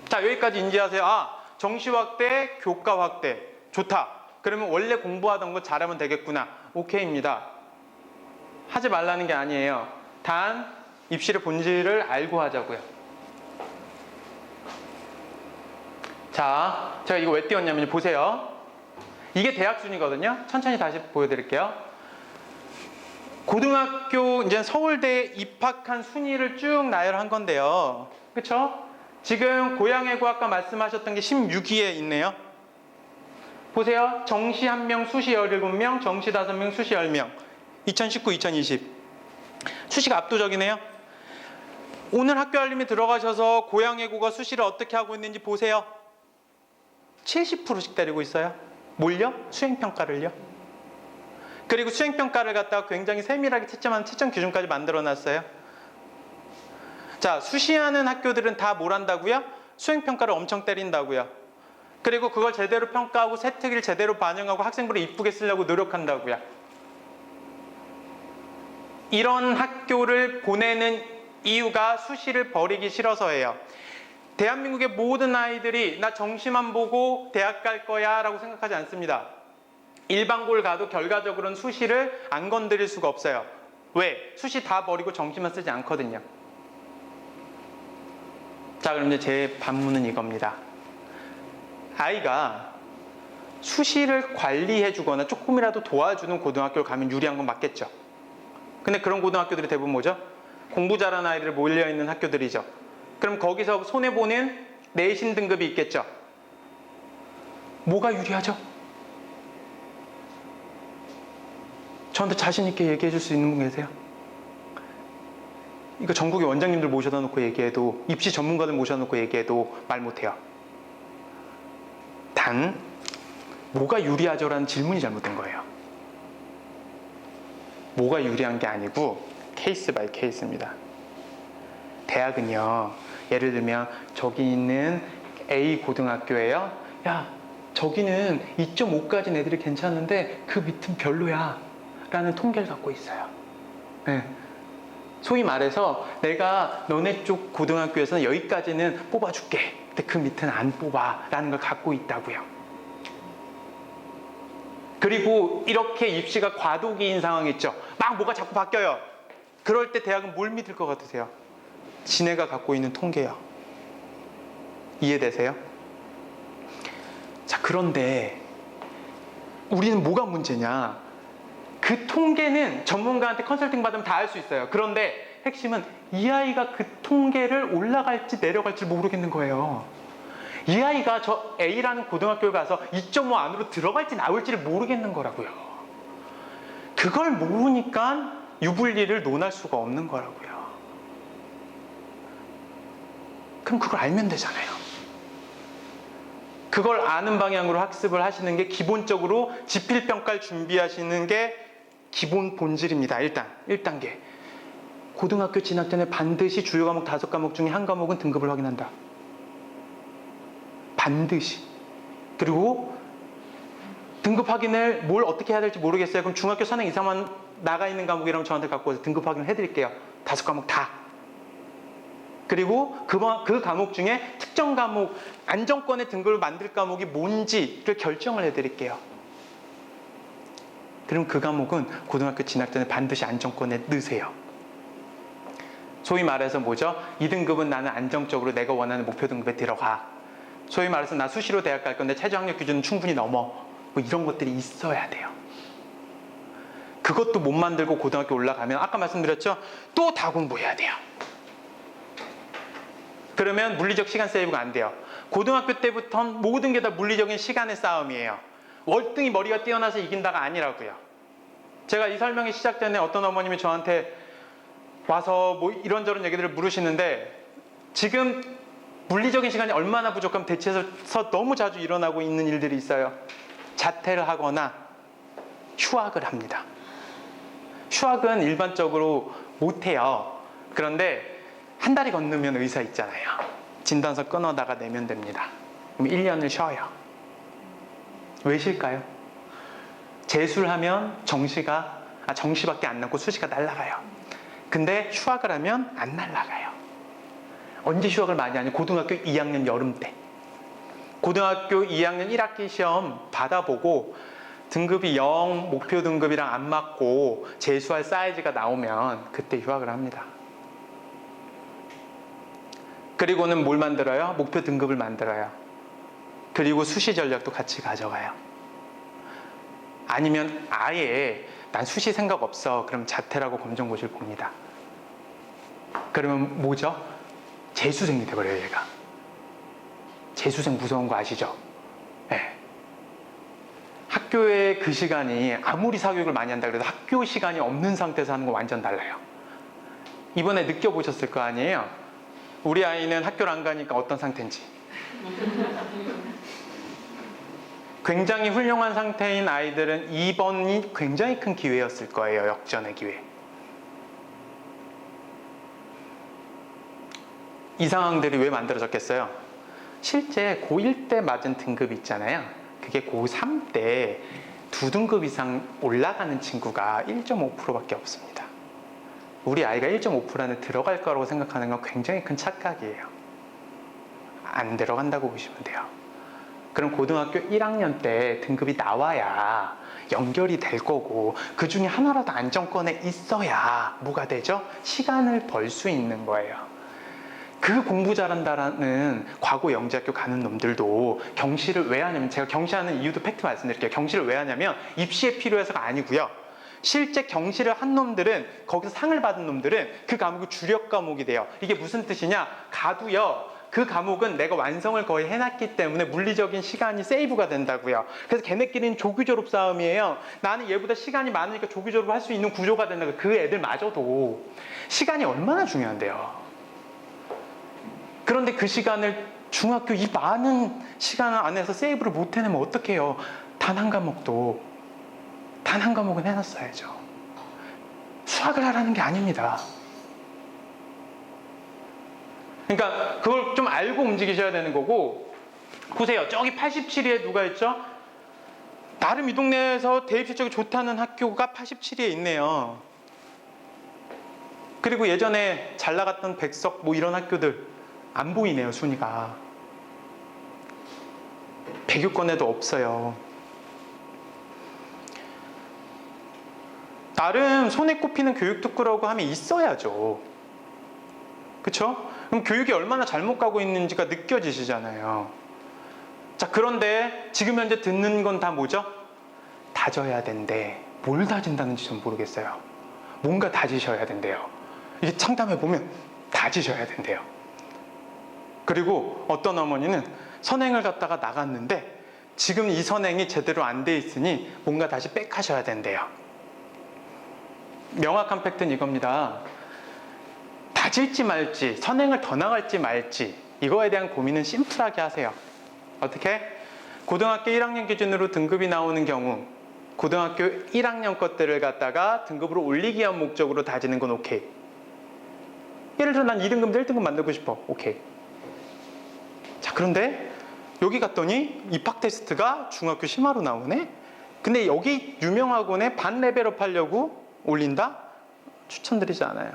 자, 여기까지 인지하세요. 정시 확대, 교과 확대. 좋다. 그러면 원래 공부하던 거 잘하면 되겠구나. 오케이입니다. 하지 말라는 게 아니에요. 단 입시의 본질을 알고 하자고요. 자, 제가 이거 왜 띄웠냐면 보세요. 이게 대학 순위거든요. 천천히 다시 보여드릴게요. 고등학교 이제 서울대에 입학한 순위를 쭉 나열한 건데요. 그렇죠? 지금 고양외고 아까 말씀하셨던 게 16위에 있네요. 보세요. 정시 1명, 수시 17명, 정시 5명, 수시 10명. 2019, 2020. 수시가 압도적이네요. 오늘 학교 알림에 들어가셔서 고양외고가 수시를 어떻게 하고 있는지 보세요. 70%씩 때리고 있어요. 뭘요? 수행평가를요. 그리고 수행평가를 갖다가 굉장히 세밀하게 채점하는 채점 기준까지 만들어놨어요. 자, 수시하는 학교들은 다 뭘 한다고요? 수행평가를 엄청 때린다고요. 그리고 그걸 제대로 평가하고 세특일 제대로 반영하고 학생부를 이쁘게 쓰려고 노력한다고요. 이런 학교를 보내는 이유가 수시를 버리기 싫어서예요. 대한민국의 모든 아이들이 나 정시만 보고 대학 갈 거야 라고 생각하지 않습니다. 일반고를 가도 결과적으로는 수시를 안 건드릴 수가 없어요. 왜? 수시 다 버리고 정시만 쓰지 않거든요. 자, 그럼 이제 제 반문은 이겁니다. 아이가 수시를 관리해 주거나 조금이라도 도와주는 고등학교를 가면 유리한 건 맞겠죠. 근데 그런 고등학교들이 대부분 뭐죠? 공부 잘하는 아이들 몰려있는 학교들이죠. 그럼 거기서 손해보는 내신 등급이 있겠죠. 뭐가 유리하죠? 저한테 자신 있게 얘기해 줄 수 있는 분 계세요? 이거 전국의 원장님들 모셔다 놓고 얘기해도, 입시 전문가들 모셔다 놓고 얘기해도 말 못해요. 단 뭐가 유리하죠라는 질문이 잘못된 거예요. 뭐가 유리한 게 아니고 케이스 바이 케이스입니다. 대학은요, 예를 들면 저기 있는 A 고등학교예요. 야, 저기는 2.5까지는 애들이 괜찮은데 그 밑은 별로야 라는 통계를 갖고 있어요. 네. 소위 말해서 내가 너네 쪽 고등학교에서는 여기까지는 뽑아줄게. 근데 그 밑은 안 뽑아 라는 걸 갖고 있다고요. 그리고 이렇게 입시가 과도기인 상황이 있죠. 막 뭐가 자꾸 바뀌어요. 그럴 때 대학은 뭘 믿을 것 같으세요? 지네가 갖고 있는 통계요. 이해되세요? 자, 그런데 우리는 뭐가 문제냐? 그 통계는 전문가한테 컨설팅 받으면 다 알 수 있어요. 그런데 핵심은 이 아이가 그 통계를 올라갈지 내려갈지 모르겠는 거예요. 이 아이가 저 A라는 고등학교에 가서 2.5 안으로 들어갈지 나올지를 모르겠는 거라고요. 그걸 모르니까 유불리를 논할 수가 없는 거라고요. 그럼 그걸 알면 되잖아요. 그걸 아는 방향으로 학습을 하시는 게 기본적으로 지필평가를 준비하시는 게 기본 본질입니다. 일단 1단계. 고등학교 진학 전에 반드시 주요 과목 5과목 중에 한 과목은 등급을 확인한다. 반드시. 그리고 등급 확인을 뭘 어떻게 해야 될지 모르겠어요. 그럼 중학교 선행 이상만 나가 있는 과목이라면 저한테 갖고 와서 등급 확인을 해드릴게요. 5과목 다. 그리고 그 과목 중에 특정 과목, 안정권의 등급을 만들 과목이 뭔지를 결정을 해드릴게요. 그럼 그 과목은 고등학교 진학 전에 반드시 안정권에 넣으세요. 소위 말해서 뭐죠? 2등급은 나는 안정적으로 내가 원하는 목표 등급에 들어가. 소위 말해서 나 수시로 대학 갈 건데 최저 학력 기준은 충분히 넘어. 뭐 이런 것들이 있어야 돼요. 그것도 못 만들고 고등학교 올라가면 아까 말씀드렸죠? 또 다 공부해야 돼요. 그러면 물리적 시간 세이브가 안 돼요. 고등학교 때부터는 모든 게 다 물리적인 시간의 싸움이에요. 월등히 머리가 뛰어나서 이긴다가 아니라고요. 제가 이 설명이 시작 전에 어떤 어머님이 저한테 와서 뭐 이런저런 얘기들을 물으시는데 지금 물리적인 시간이 얼마나 부족하면 대체해서 너무 자주 일어나고 있는 일들이 있어요. 자퇴를 하거나 휴학을 합니다. 휴학은 일반적으로 못해요. 그런데 한 달이 건너면 의사 있잖아요. 진단서 끊어다가 내면 됩니다. 그럼 1년을 쉬어요. 왜 쉴까요? 재수를 하면 정시밖에 안 남고 수시가 날아가요. 근데 휴학을 하면 안 날아가요. 언제 휴학을 많이 하냐? 고등학교 2학년 여름 때. 고등학교 2학년 1학기 시험 받아보고 등급이 0, 목표 등급이랑 안 맞고 재수할 사이즈가 나오면 그때 휴학을 합니다. 그리고는 뭘 만들어요? 목표 등급을 만들어요. 그리고 수시 전략도 같이 가져가요. 아니면 아예 난 수시 생각 없어. 그럼 자퇴라고 검정고시를 봅니다. 그러면 뭐죠? 재수생이 돼버려요, 얘가. 재수생 무서운 거 아시죠? 네. 학교에 그 시간이 아무리 사교육을 많이 한다 그래도 학교 시간이 없는 상태에서 하는 거 완전 달라요. 이번에 느껴보셨을 거 아니에요? 우리 아이는 학교를 안 가니까 어떤 상태인지. 굉장히 훌륭한 상태인 아이들은 이번이 굉장히 큰 기회였을 거예요. 역전의 기회. 이 상황들이 왜 만들어졌겠어요? 실제 고1 때 맞은 등급이 있잖아요. 그게 고3 때 2등급 이상 올라가는 친구가 1.5%밖에 없습니다. 우리 아이가 1.5% 안에 들어갈 거라고 생각하는 건 굉장히 큰 착각이에요. 안 들어간다고 보시면 돼요. 그럼 고등학교 1학년 때 등급이 나와야 연결이 될 거고 그 중에 하나라도 안정권에 있어야 뭐가 되죠? 시간을 벌 수 있는 거예요. 그 공부 잘한다라는 과거 영재학교 가는 놈들도 경시를 왜 하냐면 제가 경시하는 이유도 팩트 말씀드릴게요. 경시를 왜 하냐면 입시에 필요해서가 아니고요. 실제 경시를 한 놈들은 거기서 상을 받은 놈들은 그 과목이 주력 과목이 돼요. 이게 무슨 뜻이냐? 가도요. 그 과목은 내가 완성을 거의 해놨기 때문에 물리적인 시간이 세이브가 된다고요. 그래서 걔네끼리는 조기 졸업 싸움이에요. 나는 얘보다 시간이 많으니까 조기 졸업을 할 수 있는 구조가 된다고. 그 애들마저도 시간이 얼마나 중요한데요. 그런데 그 시간을 중학교 이 많은 시간 안에서 세이브를 못 해내면 어떡해요? 단 한 과목은 해놨어야죠. 수학을 하라는 게 아닙니다. 그러니까 그걸 좀 알고 움직이셔야 되는 거고. 보세요. 저기 87위에 누가 있죠? 나름 이 동네에서 대입 실적이 좋다는 학교가 87위에 있네요. 그리고 예전에 잘 나갔던 백석 뭐 이런 학교들 안 보이네요, 순위가. 100위권에도 없어요. 나름 손에 꼽히는 교육특구라고 하면 있어야죠. 그쵸? 그럼 교육이 얼마나 잘못 가고 있는지가 느껴지시잖아요. 자, 그런데 지금 현재 듣는 건 다 뭐죠? 다져야 된대. 뭘 다진다는지 전 모르겠어요. 뭔가 다지셔야 된대요. 이게 상담해보면 다지셔야 된대요. 그리고 어떤 어머니는 선행을 갖다가 나갔는데 지금 이 선행이 제대로 안 돼 있으니 뭔가 다시 백하셔야 된대요. 명확한 팩트는 이겁니다. 다질지 말지, 선행을 더 나갈지 말지 이거에 대한 고민은 심플하게 하세요. 어떻게? 고등학교 1학년 기준으로 등급이 나오는 경우 고등학교 1학년 것들을 갖다가 등급으로 올리기 위한 목적으로 다지는 건 오케이. 예를 들어 난 2등급, 1등급 만들고 싶어. 오케이. 자, 그런데 여기 갔더니 입학 테스트가 중학교 심화로 나오네? 근데 여기 유명학원에 반 레벨업 하려고 올린다? 추천드리지 않아요.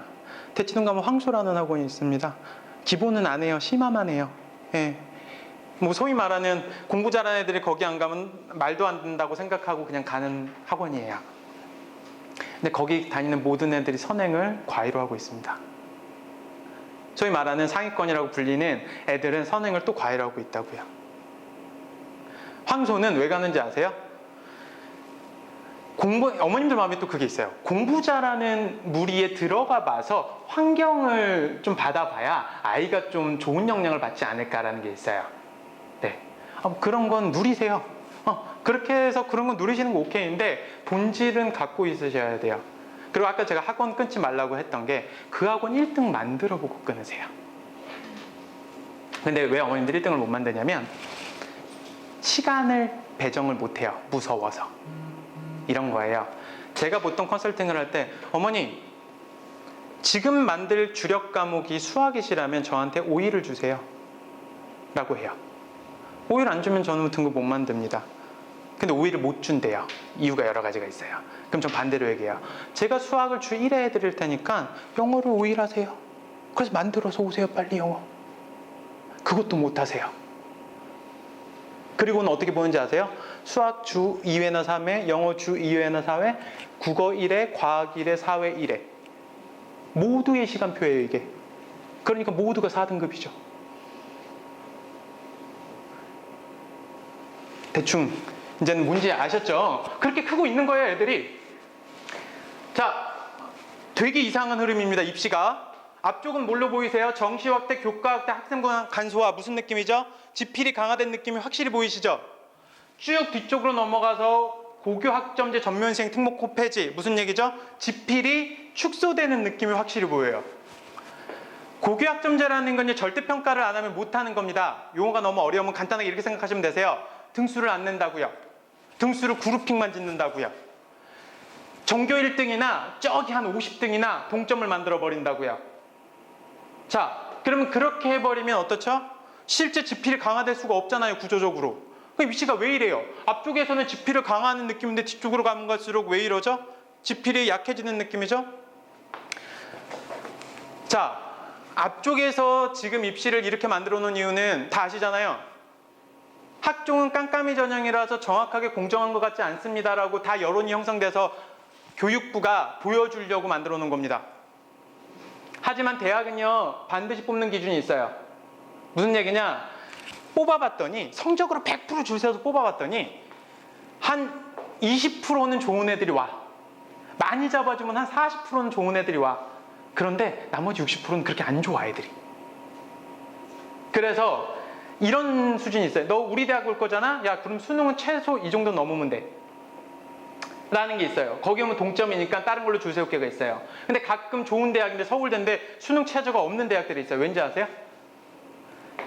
대치동 가면 황소라는 학원이 있습니다. 기본은 안 해요. 심화만 해요. 예. 뭐 소위 말하는 공부 잘하는 애들이 거기 안 가면 말도 안 된다고 생각하고 그냥 가는 학원이에요. 근데 거기 다니는 모든 애들이 선행을 과외로 하고 있습니다. 소위 말하는 상위권이라고 불리는 애들은 선행을 또 과외로 하고 있다고요. 황소는 왜 가는지 아세요? 어머님들 마음에 또 그게 있어요. 공부 잘하는 무리에 들어가 봐서 환경을 좀 받아봐야 아이가 좀 좋은 영향을 받지 않을까라는 게 있어요. 네. 그런 건 누리세요. 그렇게 해서 그런 건 누리시는 거 오케이인데 본질은 갖고 있으셔야 돼요. 그리고 아까 제가 학원 끊지 말라고 했던 게 그 학원 1등 만들어 보고 끊으세요. 근데 왜 어머님들 1등을 못 만드냐면 시간을 배정을 못 해요. 무서워서. 이런 거예요. 제가 보통 컨설팅을 할 때 어머니 지금 만들 주력 과목이 수학이시라면 저한테 5일을 주세요 라고 해요. 5일 안 주면 저는 등급 못 만듭니다. 근데 5일을 못 준대요. 이유가 여러 가지가 있어요. 그럼 전 반대로 얘기해요. 제가 수학을 주 1회 해드릴 테니까 영어를 5일 하세요. 그래서 만들어서 오세요. 빨리 영어. 그것도 못 하세요. 그리고는 어떻게 보는지 아세요? 수학 주 2회나 3회, 영어 주 2회나 4회, 국어 1회, 과학 1회, 사회 1회. 모두의 시간표예요, 이게. 그러니까 모두가 4등급이죠. 대충 이제는 문제 아셨죠? 그렇게 크고 있는 거예요, 애들이. 자, 되게 이상한 흐름입니다, 입시가. 앞쪽은 뭘로 보이세요? 정시확대, 교과확대, 학생부 간소화. 무슨 느낌이죠? 지필이 강화된 느낌이 확실히 보이시죠? 쭉 뒤쪽으로 넘어가서 고교 학점제 전면생 특목고 폐지. 무슨 얘기죠? 지필이 축소되는 느낌이 확실히 보여요. 고교 학점제라는 건 절대평가를 안 하면 못하는 겁니다. 용어가 너무 어려우면 간단하게 이렇게 생각하시면 되세요. 등수를 안 낸다고요. 등수를 그룹핑만 짓는다고요. 전교 1등이나 저기 한 50등이나 동점을 만들어 버린다고요. 자, 그러면 그렇게 해버리면 어떻죠? 실제 지필이 강화될 수가 없잖아요, 구조적으로. 그럼 입시가 왜 이래요? 앞쪽에서는 지필을 강화하는 느낌인데 뒤쪽으로 가면 갈수록 왜 이러죠? 지필이 약해지는 느낌이죠? 자, 앞쪽에서 지금 입시를 이렇게 만들어 놓은 이유는 다 아시잖아요. 학종은 깜깜이 전형이라서 정확하게 공정한 것 같지 않습니다라고 다 여론이 형성돼서 교육부가 보여주려고 만들어 놓은 겁니다. 하지만 대학은요, 반드시 뽑는 기준이 있어요. 무슨 얘기냐? 뽑아봤더니, 성적으로 100% 줄 세워서 뽑아봤더니 한 20%는 좋은 애들이 와. 많이 잡아주면 한 40%는 좋은 애들이 와. 그런데 나머지 60%는 그렇게 안 좋아, 애들이. 그래서 이런 수준이 있어요. 너 우리 대학 올 거잖아? 야, 그럼 수능은 최소 이 정도 넘으면 돼. 라는 게 있어요. 거기 오면 동점이니까 다른 걸로 줄 세울 게가 있어요. 근데 가끔 좋은 대학인데 서울대인데 수능 최저가 없는 대학들이 있어요. 왠지 아세요?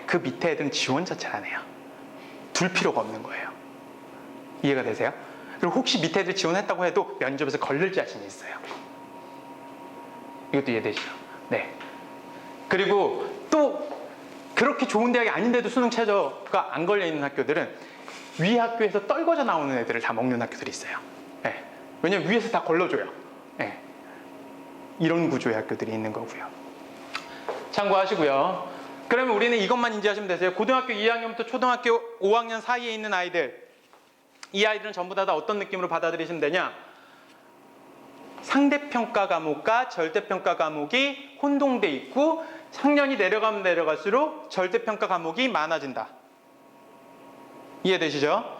그 밑에 애들은 지원 자체를 안 해요. 둘 필요가 없는 거예요. 이해가 되세요? 그리고 혹시 밑에 애들 지원했다고 해도 면접에서 걸릴 자신이 있어요. 이것도 이해되시죠? 네. 그리고 또 그렇게 좋은 대학이 아닌데도 수능 최저가 안 걸려있는 학교들은 위 학교에서 떨궈져 나오는 애들을 다 먹는 학교들이 있어요. 네. 왜냐면 위에서 다 걸러줘요. 네. 이런 구조의 학교들이 있는 거고요. 참고하시고요. 그러면 우리는 이것만 인지하시면 되세요. 고등학교 2학년부터 초등학교 5학년 사이에 있는 아이들, 이 아이들은 전부 다 어떤 느낌으로 받아들이시면 되냐? 상대평가 과목과 절대평가 과목이 혼동돼 있고 학년이 내려가면 내려갈수록 절대평가 과목이 많아진다. 이해되시죠?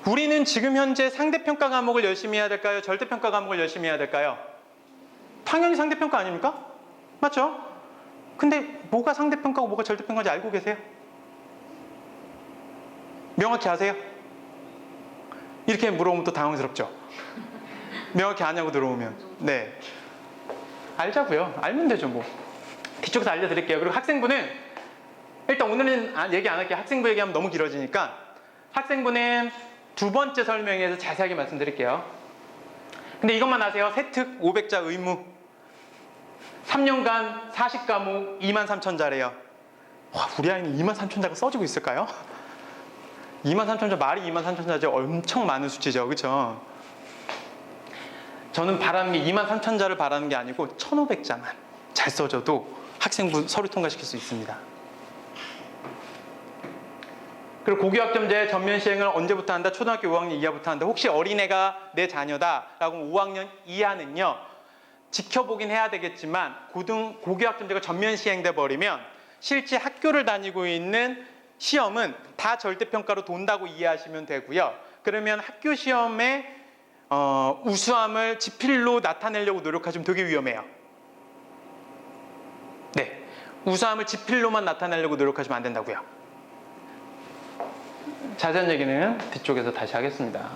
우리는 지금 현재 상대평가 과목을 열심히 해야 될까요? 절대평가 과목을 열심히 해야 될까요? 당연히 상대평가 아닙니까? 맞죠? 근데 뭐가 상대평가고 뭐가 절대평가인지 알고 계세요? 명확히 아세요? 이렇게 물어보면 또 당황스럽죠? 명확히 아냐고 들어오면. 네. 알자고요. 알면 되죠, 뭐. 뒤쪽에서 알려드릴게요. 그리고 학생부는 일단 오늘은 얘기 안 할게요. 학생부 얘기하면 너무 길어지니까 학생부는 두 번째 설명에서 자세하게 말씀드릴게요. 근데 이것만 아세요. 세특 500자 의무 3년간 40과목 23,000자래요. 와, 우리 아이는 23,000자가 써지고 있을까요? 23,000자, 말이 23,000자죠. 엄청 많은 수치죠. 그렇죠? 저는 바라는 게 23,000자를 바라는 게 아니고 1,500자만 잘 써줘도 학생부 서류 통과시킬 수 있습니다. 그리고 고교학점제 전면 시행을 언제부터 한다? 초등학교 5학년 이하부터 한다. 혹시 어린애가 내 자녀다라고 5학년 이하는요. 지켜보긴 해야 되겠지만 고교학점제가 전면 시행돼 버리면 실제 학교를 다니고 있는 시험은 다 절대평가로 돈다고 이해하시면 되고요. 그러면 학교 시험에 우수함을 지필로 나타내려고 노력하시면 되게 위험해요. 네, 우수함을 지필로만 나타내려고 노력하시면 안 된다고요. 자세한 얘기는 뒤쪽에서 다시 하겠습니다.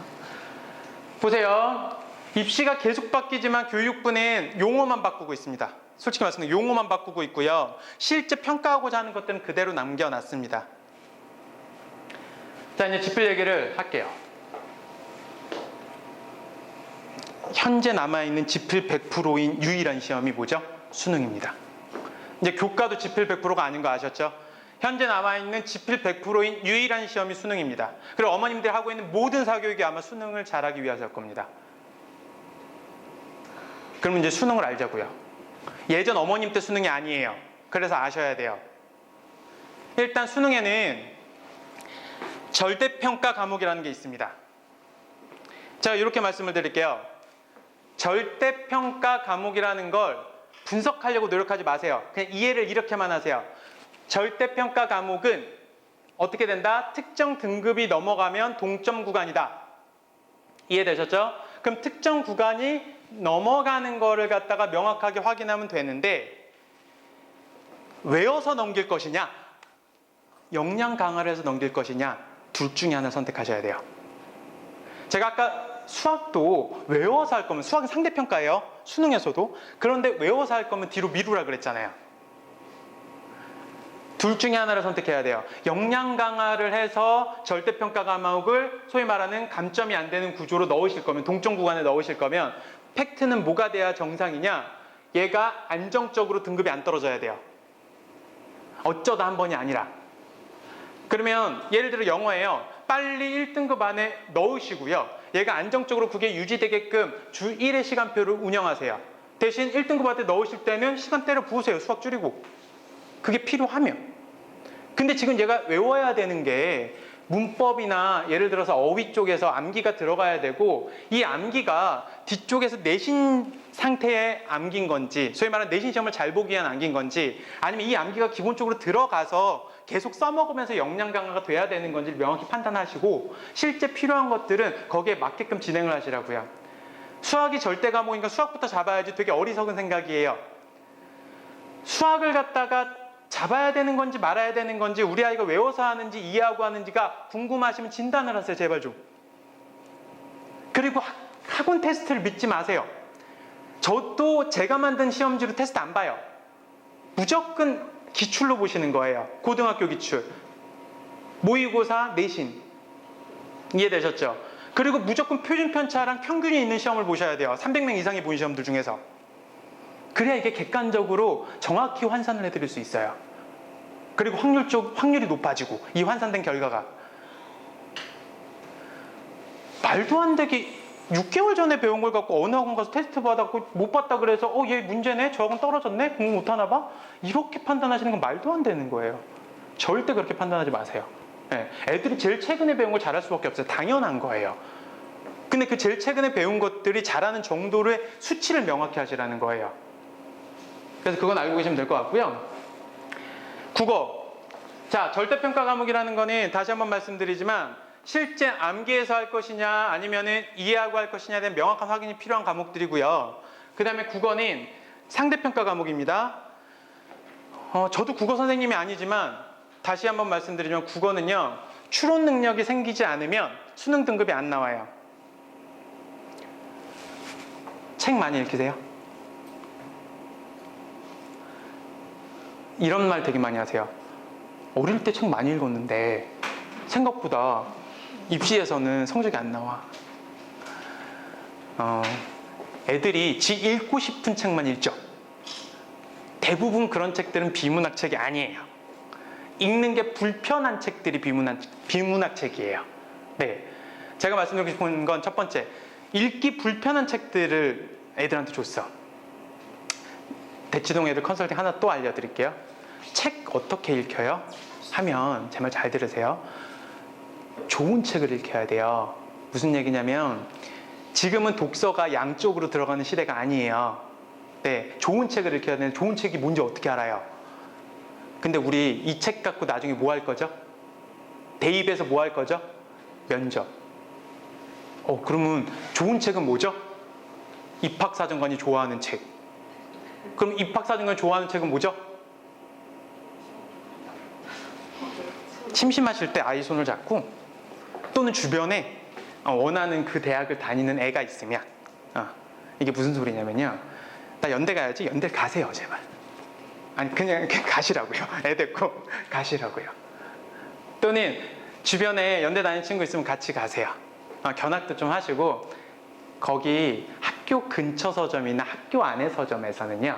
보세요. 입시가 계속 바뀌지만 교육부는 용어만 바꾸고 있습니다. 솔직히 말씀드리면 용어만 바꾸고 있고요. 실제 평가하고자 하는 것들은 그대로 남겨놨습니다. 자, 이제 지필 얘기를 할게요. 현재 남아있는 지필 100%인 유일한 시험이 뭐죠? 수능입니다. 이제 교과도 지필 100%가 아닌 거 아셨죠? 현재 남아있는 지필 100%인 유일한 시험이 수능입니다. 그리고 어머님들이 하고 있는 모든 사교육이 아마 수능을 잘하기 위해서일 겁니다. 그러면 이제 수능을 알자고요. 예전 어머님 때 수능이 아니에요. 그래서 아셔야 돼요. 일단 수능에는 절대평가 과목이라는 게 있습니다. 제가 이렇게 말씀을 드릴게요. 절대평가 과목이라는 걸 분석하려고 노력하지 마세요. 그냥 이해를 이렇게만 하세요. 절대평가 과목은 어떻게 된다? 특정 등급이 넘어가면 동점 구간이다. 이해되셨죠? 그럼 특정 구간이 넘어가는 거를 갖다가 명확하게 확인하면 되는데 외워서 넘길 것이냐 역량 강화를 해서 넘길 것이냐 둘 중에 하나 선택하셔야 돼요. 제가 아까 수학도 외워서 할 거면 수학은 상대평가예요. 수능에서도. 그런데 외워서 할 거면 뒤로 미루라 그랬잖아요. 둘 중에 하나를 선택해야 돼요. 역량 강화를 해서 절대평가 과목을 소위 말하는 감점이 안 되는 구조로 넣으실 거면 동점 구간에 넣으실 거면 팩트는 뭐가 돼야 정상이냐? 얘가 안정적으로 등급이 안 떨어져야 돼요. 어쩌다 한 번이 아니라. 그러면 예를 들어 영어예요. 빨리 1등급 안에 넣으시고요. 얘가 안정적으로 그게 유지되게끔 주 1회 시간표를 운영하세요. 대신 1등급 안에 넣으실 때는 시간대를 부으세요. 수학 줄이고. 그게 필요하면. 근데 지금 얘가 외워야 되는 게 문법이나 예를 들어서 어휘 쪽에서 암기가 들어가야 되고 이 암기가 뒤쪽에서 내신 상태에 암긴 건지 소위 말하는 내신 시험을 잘 보기 위한 암긴 건지 아니면 이 암기가 기본적으로 들어가서 계속 써먹으면서 역량 강화가 돼야 되는 건지 명확히 판단하시고 실제 필요한 것들은 거기에 맞게끔 진행을 하시라고요. 수학이 절대 과목이니까 수학부터 잡아야지 되게 어리석은 생각이에요. 수학을 갖다가 잡아야 되는 건지 말아야 되는 건지 우리 아이가 외워서 하는지 이해하고 하는지가 궁금하시면 진단을 하세요. 제발 좀. 그리고 학원 테스트를 믿지 마세요. 저도 제가 만든 시험지로 테스트 안 봐요. 무조건 기출로 보시는 거예요. 고등학교 기출. 모의고사, 내신. 이해되셨죠? 그리고 무조건 표준 편차랑 평균이 있는 시험을 보셔야 돼요. 300명 이상이 본 시험들 중에서. 그래야 이게 객관적으로 정확히 환산을 해드릴 수 있어요. 그리고 확률이 높아지고 이 환산된 결과가 말도 안 되게 6개월 전에 배운 걸 갖고 어느 학원 가서 테스트 받았고 못 봤다 그래서 얘 문제네? 저 학원 떨어졌네? 공부 못하나 봐? 이렇게 판단하시는 건 말도 안 되는 거예요. 절대 그렇게 판단하지 마세요. 네. 애들이 제일 최근에 배운 걸 잘할 수밖에 없어요. 당연한 거예요. 근데 그 제일 최근에 배운 것들이 잘하는 정도의 수치를 명확히 하시라는 거예요. 그래서 그건 알고 계시면 될 것 같고요. 국어. 자, 절대평가 과목이라는 거는 다시 한번 말씀드리지만 실제 암기해서 할 것이냐 아니면은 이해하고 할 것이냐에 대한 명확한 확인이 필요한 과목들이고요. 그 다음에 국어는 상대평가 과목입니다. 저도 국어 선생님이 아니지만 다시 한번 말씀드리면 국어는요. 추론 능력이 생기지 않으면 수능 등급이 안 나와요. 책 많이 읽으세요? 이런 말 되게 많이 하세요. 어릴 때 책 많이 읽었는데 생각보다 입시에서는 성적이 안 나와. 애들이 지 읽고 싶은 책만 읽죠. 대부분 그런 책들은 비문학 책이 아니에요. 읽는 게 불편한 책들이 비문학 책이에요. 네, 제가 말씀드리고 싶은 건 첫 번째, 읽기 불편한 책들을 애들한테 줬어. 대치동 애들 컨설팅 하나 또 알려드릴게요. 책 어떻게 읽혀요? 하면 제 말 잘 들으세요. 좋은 책을 읽혀야 돼요. 무슨 얘기냐면 지금은 독서가 양쪽으로 들어가는 시대가 아니에요. 네, 좋은 책을 읽혀야 되는데 좋은 책이 뭔지 어떻게 알아요? 근데 우리 이 책 갖고 나중에 뭐 할 거죠? 대입에서 뭐 할 거죠? 면접. 그러면 좋은 책은 뭐죠? 입학사정관이 좋아하는 책. 그럼 입학사정관이 좋아하는 책은 뭐죠? 심심하실 때 아이 손을 잡고 또는 주변에 원하는 그 대학을 다니는 애가 있으면 이게 무슨 소리냐면요. 나 연대 가야지. 연대 가세요, 제발. 아니 그냥 가시라고요. 애 데리고 가시라고요. 또는 주변에 연대 다니는 친구 있으면 같이 가세요. 견학도 좀 하시고 거기 학교 근처 서점이나 학교 안에 서점에서는요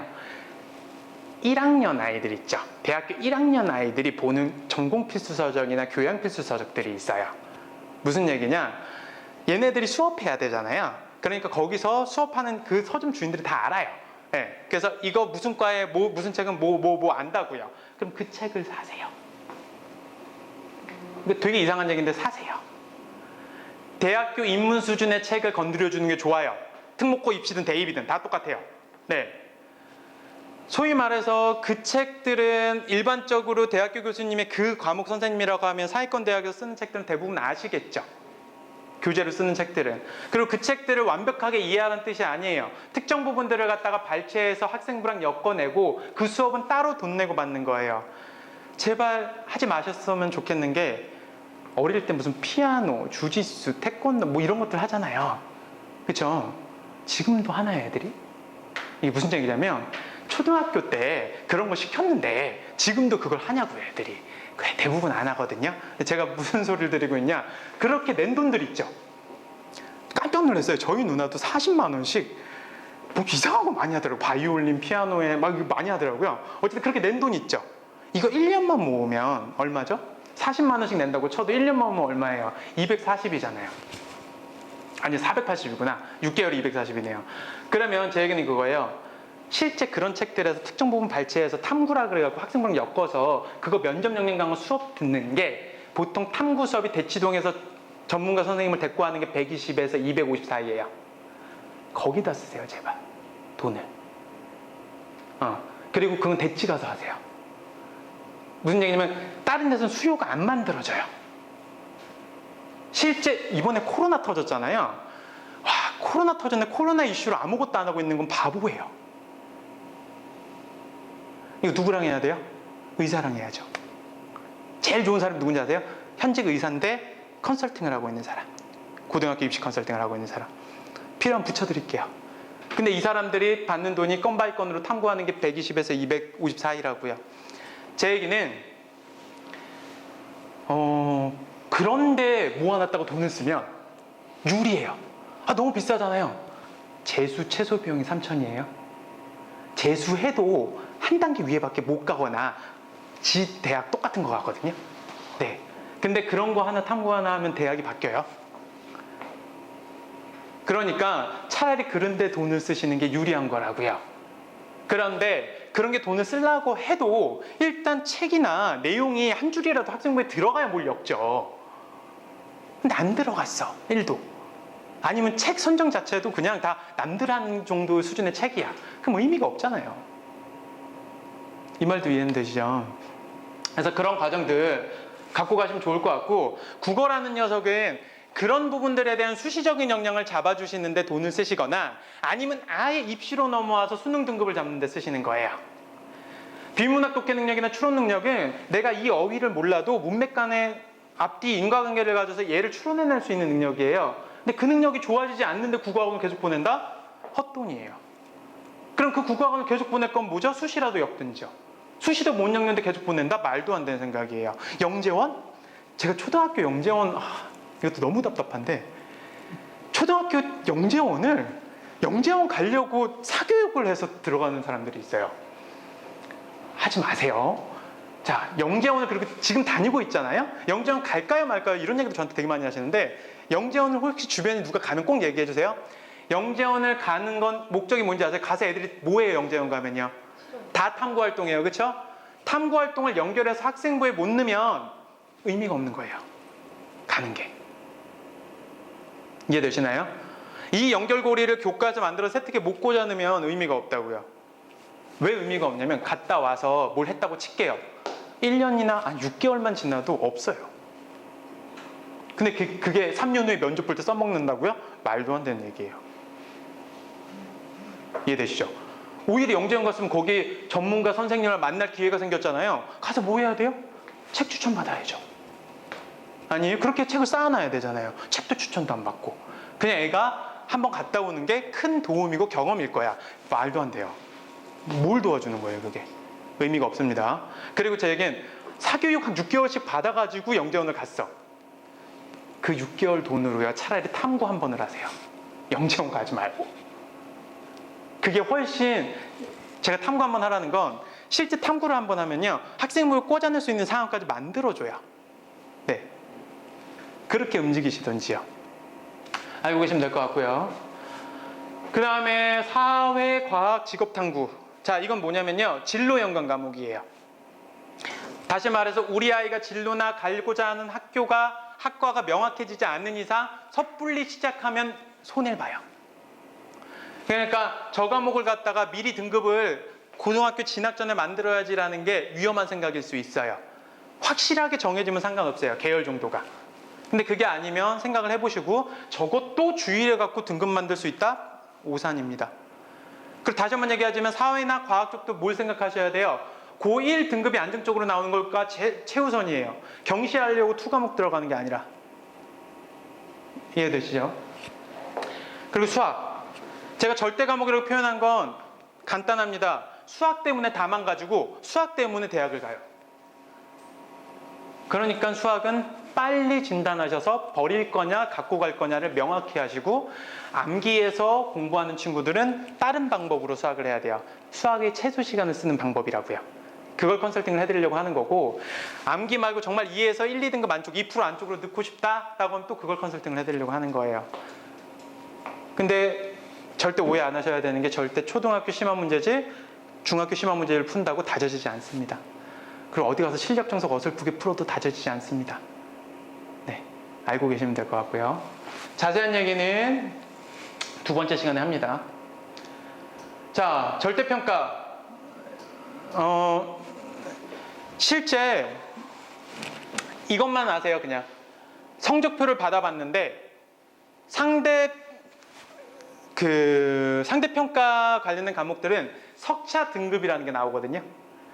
1학년 아이들 있죠. 대학교 1학년 아이들이 보는 전공 필수 서적이나 교양 필수 서적들이 있어요. 무슨 얘기냐? 얘네들이 수업해야 되잖아요. 그러니까 거기서 수업하는 그 서점 주인들이 다 알아요. 네, 그래서 이거 무슨 과에 무슨 책은 뭐 안다고요. 그럼 그 책을 사세요. 되게 이상한 얘기인데 사세요. 대학교 입문 수준의 책을 건드려주는 게 좋아요. 특목고 입시든 대입이든 다 똑같아요. 네. 소위 말해서 그 책들은 일반적으로 대학교 교수님의 그 과목 선생님이라고 하면 사회권 대학에서 쓰는 책들은 대부분 아시겠죠. 교재로 쓰는 책들은. 그리고 그 책들을 완벽하게 이해하는 뜻이 아니에요. 특정 부분들을 갖다가 발췌해서 학생부랑 엮어내고 그 수업은 따로 돈 내고 받는 거예요. 제발 하지 마셨으면 좋겠는 게 어릴 때 무슨 피아노, 주짓수, 태권도 뭐 이런 것들 하잖아요. 그렇죠? 지금도 하나요, 애들이? 이게 무슨 얘기냐면 초등학교 때 그런 거 시켰는데 지금도 그걸 하냐고요, 애들이. 대부분 안 하거든요. 제가 무슨 소리를 드리고 있냐? 그렇게 낸 돈들 있죠. 깜짝 놀랐어요. 저희 누나도 40만 원씩 뭐 이상한 거 많이 하더라고요. 바이올린, 피아노에 막 많이 하더라고요. 어쨌든 그렇게 낸 돈 있죠. 이거 1년만 모으면 얼마죠? 40만 원씩 낸다고 쳐도 1년만 모으면 얼마예요? 240이잖아요. 아니 480이구나. 6개월이 240이네요. 그러면 제 얘기는 그거예요. 실제 그런 책들에서 특정 부분 발췌해서 탐구라 그래갖고 학생부랑 엮어서 그거 면접 영양 강화 수업 듣는 게 보통 탐구 수업이 대치동에서 전문가 선생님을 데리고 하는 게 120에서 250 사이예요. 거기다 쓰세요, 제발. 돈을. 그리고 그건 대치 가서 하세요. 무슨 얘기냐면 다른 데서는 수요가 안 만들어져요. 실제 이번에 코로나 터졌잖아요. 와, 코로나 터졌는데 코로나 이슈로 아무것도 안 하고 있는 건 바보예요. 이거 누구랑 해야 돼요? 의사랑 해야죠. 제일 좋은 사람이 누군지 아세요? 현직 의사인데 컨설팅을 하고 있는 사람. 고등학교 입시 컨설팅을 하고 있는 사람. 필요하면 붙여드릴게요. 근데 이 사람들이 받는 돈이 건 바이 건으로 탐구하는 게 120에서 250 사이라고요. 제 얘기는 그런데 모아놨다고 돈을 쓰면 유리해요. 너무 비싸잖아요. 재수 최소 비용이 3,000이에요. 재수해도 한 단계 위에밖에 못 가거나 지 대학 똑같은 거 같거든요. 네. 근데 그런 거 하나 탐구 하나 하면 대학이 바뀌어요. 그러니까 차라리 그런 데 돈을 쓰시는 게 유리한 거라고요. 그런데 그런 게 돈을 쓰려고 해도 일단 책이나 내용이 한 줄이라도 학생부에 들어가야 뭘 엮죠. 근데 안 들어갔어. 1도. 아니면 책 선정 자체도 그냥 다 남들 하는 정도 수준의 책이야. 그럼 의미가 없잖아요. 이 말도 이해는 되시죠? 그래서 그런 과정들 갖고 가시면 좋을 것 같고, 국어라는 녀석은 그런 부분들에 대한 수시적인 역량을 잡아주시는데 돈을 쓰시거나 아니면 아예 입시로 넘어와서 수능 등급을 잡는 데 쓰시는 거예요. 비문학 독해 능력이나 추론 능력은 내가 이 어휘를 몰라도 문맥 간의 앞뒤 인과관계를 가져서 얘를 추론해낼 수 있는 능력이에요. 근데 그 능력이 좋아지지 않는데 국어학원을 계속 보낸다? 헛돈이에요. 그럼 그 국어학원을 계속 보낼 건 뭐죠? 수시라도 엮든지요. 수시도 못 읽는데 계속 보낸다? 말도 안 되는 생각이에요. 영재원? 제가 초등학교 영재원, 이것도 너무 답답한데, 초등학교 영재원 가려고 사교육을 해서 들어가는 사람들이 있어요. 하지 마세요. 자, 영재원을 그렇게 지금 다니고 있잖아요. 영재원 갈까요 말까요? 이런 얘기도 저한테 되게 많이 하시는데, 영재원을 혹시 주변에 누가 가면 꼭 얘기해 주세요. 영재원을 가는 건 목적이 뭔지 아세요? 가서 애들이 뭐해요? 영재원 가면요, 다 탐구 활동이에요. 그렇죠? 탐구 활동을 연결해서 학생부에 못 넣으면 의미가 없는 거예요. 가는 게. 이해되시나요? 이 연결고리를 교과에서 만들어 세특에 못 꽂아 넣으면 의미가 없다고요. 왜 의미가 없냐면, 갔다 와서 뭘 했다고 칠게요. 1년이나 6개월만 지나도 없어요. 근데 그게 3년 후에 면접 볼 때 써먹는다고요? 말도 안 되는 얘기예요. 이해되시죠? 오히려 영재원 갔으면 거기 전문가 선생님을 만날 기회가 생겼잖아요. 가서 뭐 해야 돼요? 책 추천 받아야죠. 아니, 그렇게 책을 쌓아놔야 되잖아요. 책도 추천도 안 받고. 그냥 애가 한번 갔다 오는 게 큰 도움이고 경험일 거야. 말도 안 돼요. 뭘 도와주는 거예요, 그게? 의미가 없습니다. 그리고 제 얘기는 사교육 한 6개월씩 받아가지고 영재원을 갔어. 그 6개월 돈으로요, 차라리 탐구 한 번을 하세요. 영재원 가지 말고. 그게 훨씬, 제가 탐구 한 번 하라는 건, 실제 탐구를 한 번 하면요, 학생부를 꽂아낼 수 있는 상황까지 만들어줘요. 네. 그렇게 움직이시던지요. 알고 계시면 될 것 같고요. 그 다음에 사회, 과학, 직업 탐구. 자, 이건 뭐냐면요, 진로 연관 과목이에요. 다시 말해서 우리 아이가 진로나 가고자 하는 학과가 명확해지지 않는 이상 섣불리 시작하면 손해를 봐요. 그러니까 저 과목을 갖다가 미리 등급을 고등학교 진학 전에 만들어야지라는 게 위험한 생각일 수 있어요. 확실하게 정해지면 상관없어요, 계열 정도가. 근데 그게 아니면 생각을 해보시고, 저것도 주의를 갖고 등급 만들 수 있다? 오산입니다. 그리고 다시 한번 얘기하자면 사회나 과학 쪽도 뭘 생각하셔야 돼요? 고1 등급이 안정적으로 나오는 걸까 최우선이에요. 경시하려고 2과목 들어가는 게 아니라. 이해되시죠? 그리고 수학. 제가 절대 과목이라고 표현한 건 간단합니다. 수학 때문에 다 망가지고 수학 때문에 대학을 가요. 그러니까 수학은 빨리 진단하셔서 버릴 거냐 갖고 갈 거냐를 명확히 하시고, 암기해서 공부하는 친구들은 다른 방법으로 수학을 해야 돼요. 수학의 최소 시간을 쓰는 방법이라고요. 그걸 컨설팅을 해드리려고 하는 거고, 암기 말고 정말 2에서 1, 2등급 안쪽 2% 안쪽으로 넣고 싶다라고 하면 또 그걸 컨설팅을 해드리려고 하는 거예요. 근데 절대 오해 안 하셔야 되는 게, 절대 초등학교 심화 문제집, 중학교 심화 문제를 푼다고 다져지지 않습니다. 그리고 어디 가서 실력 정석 어설프게 풀어도 다져지지 않습니다. 네, 알고 계시면 될 것 같고요. 자세한 얘기는 2번째 시간에 합니다. 자, 절대평가. 실제 이것만 아세요. 그냥 성적표를 받아봤는데 상대평가 관련된 과목들은 석차 등급이라는 게 나오거든요.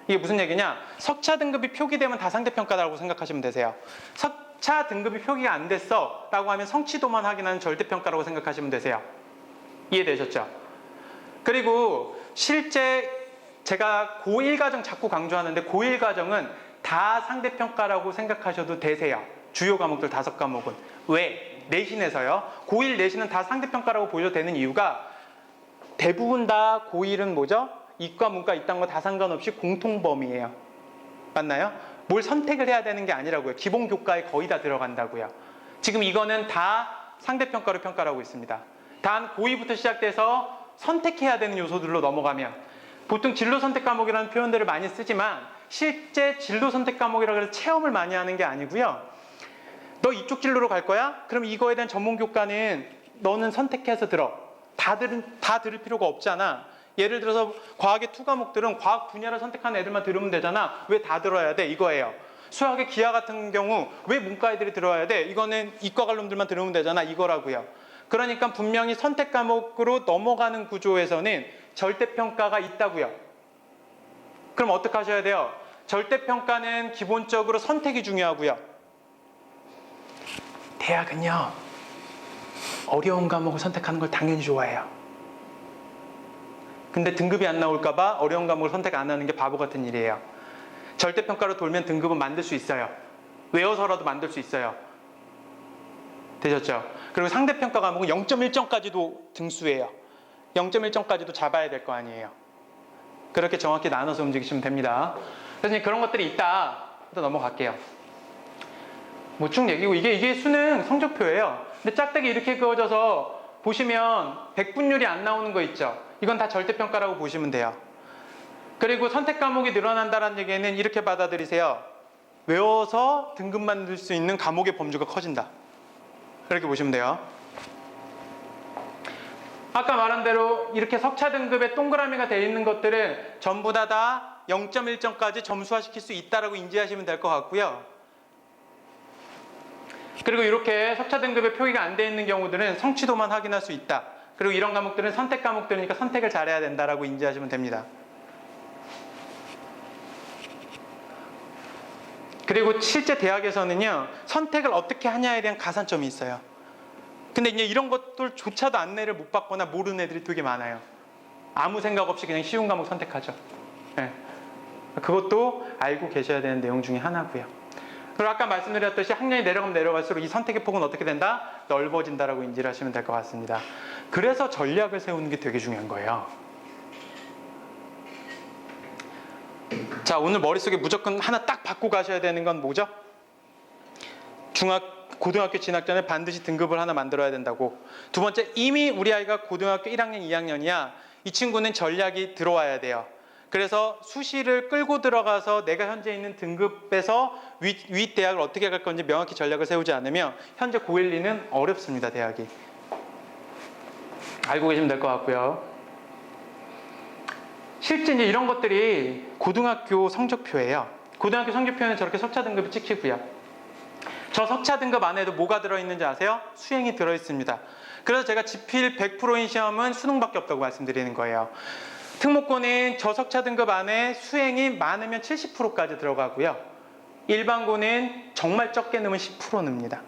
이게 무슨 얘기냐? 석차 등급이 표기되면 다 상대평가라고 생각하시면 되세요. 석차 등급이 표기가 안 됐어 라고 하면 성취도만 확인하는 절대평가라고 생각하시면 되세요. 이해되셨죠? 그리고 실제 제가 고1 과정 자꾸 강조하는데, 고1 과정은 다 상대평가라고 생각하셔도 되세요. 주요 과목들 5과목은. 왜? 내신에서요. 고1 내신은 다 상대평가라고 보셔도 되는 이유가, 대부분 다 고1은 뭐죠? 이과, 문과, 이딴 거 다 상관없이 공통범위예요. 맞나요? 뭘 선택을 해야 되는 게 아니라고요. 기본 교과에 거의 다 들어간다고요. 지금 이거는 다 상대평가로 평가를 하고 있습니다. 단 고2부터 시작돼서 선택해야 되는 요소들로 넘어가면, 보통 진로 선택 과목이라는 표현들을 많이 쓰지만 실제 진로 선택 과목이라고 해서 체험을 많이 하는 게 아니고요. 너 이쪽 진로로 갈 거야? 그럼 이거에 대한 전문 교과는 너는 선택해서 들어. 다 들을 필요가 없잖아. 예를 들어서 과학의 2과목들은 과학 분야를 선택하는 애들만 들으면 되잖아. 왜 다 들어야 돼? 이거예요. 수학의 기하 같은 경우 왜 문과 애들이 들어야 돼? 이거는 이과 관놈들만 들으면 되잖아. 이거라고요. 그러니까 분명히 선택 과목으로 넘어가는 구조에서는 절대평가가 있다고요. 그럼 어떻게 하셔야 돼요? 절대평가는 기본적으로 선택이 중요하고요. 대학은요, 어려운 과목을 선택하는 걸 당연히 좋아해요. 근데 등급이 안 나올까 봐 어려운 과목을 선택 안 하는 게 바보 같은 일이에요. 절대평가로 돌면 등급은 만들 수 있어요. 외워서라도 만들 수 있어요. 되셨죠? 그리고 상대평가 과목은 0.1점까지도 등수예요. 0.1점까지도 잡아야 될 거 아니에요. 그렇게 정확히 나눠서 움직이시면 됩니다. 그래서 이제 그런 것들이 있다. 또 넘어갈게요. 뭐 쭉 얘기고 이게 수능 성적표예요. 근데 짝대기 이렇게 그어져서 보시면 백분율이 안 나오는 거 있죠. 이건 다 절대평가라고 보시면 돼요. 그리고 선택 과목이 늘어난다는 얘기는 이렇게 받아들이세요. 외워서 등급 만들 수 있는 과목의 범주가 커진다. 이렇게 보시면 돼요. 아까 말한 대로 이렇게 석차 등급에 동그라미가 되어 있는 것들은 전부 다 0.1점까지 점수화시킬 수 있다라고 인지하시면 될 것 같고요. 그리고 이렇게 석차 등급에 표기가 안 되어 있는 경우들은 성취도만 확인할 수 있다. 그리고 이런 과목들은 선택 과목들이니까 선택을 잘해야 된다라고 인지하시면 됩니다. 그리고 실제 대학에서는요, 선택을 어떻게 하냐에 대한 가산점이 있어요. 근데 이제 이런 것들조차도 안내를 못 받거나 모르는 애들이 되게 많아요. 아무 생각 없이 그냥 쉬운 과목 선택하죠. 네. 그것도 알고 계셔야 되는 내용 중에 하나고요. 그리고 아까 말씀드렸듯이 학년이 내려가면 내려갈수록 이 선택의 폭은 어떻게 된다? 넓어진다라고 인지를 하시면 될 것 같습니다. 그래서 전략을 세우는 게 되게 중요한 거예요. 자, 오늘 머릿속에 무조건 하나 딱 받고 가셔야 되는 건 뭐죠? 고등학교 진학 전에 반드시 등급을 하나 만들어야 된다고. 두 번째, 이미 우리 아이가 고등학교 1학년, 2학년이야. 이 친구는 전략이 들어와야 돼요. 그래서 수시를 끌고 들어가서 내가 현재 있는 등급에서 윗 대학을 어떻게 갈 건지 명확히 전략을 세우지 않으면 현재 고1, 2는 어렵습니다, 대학이. 알고 계시면 될 것 같고요. 실제 이제 이런 것들이 고등학교 성적표예요. 고등학교 성적표에는 저렇게 석차 등급이 찍히고요. 저 석차 등급 안에도 뭐가 들어있는지 아세요? 수행이 들어있습니다. 그래서 제가 지필 100%인 시험은 수능밖에 없다고 말씀드리는 거예요. 특목고는 저 석차 등급 안에 수행이 많으면 70%까지 들어가고요. 일반고는 정말 적게 넣으면 10% 늡니다.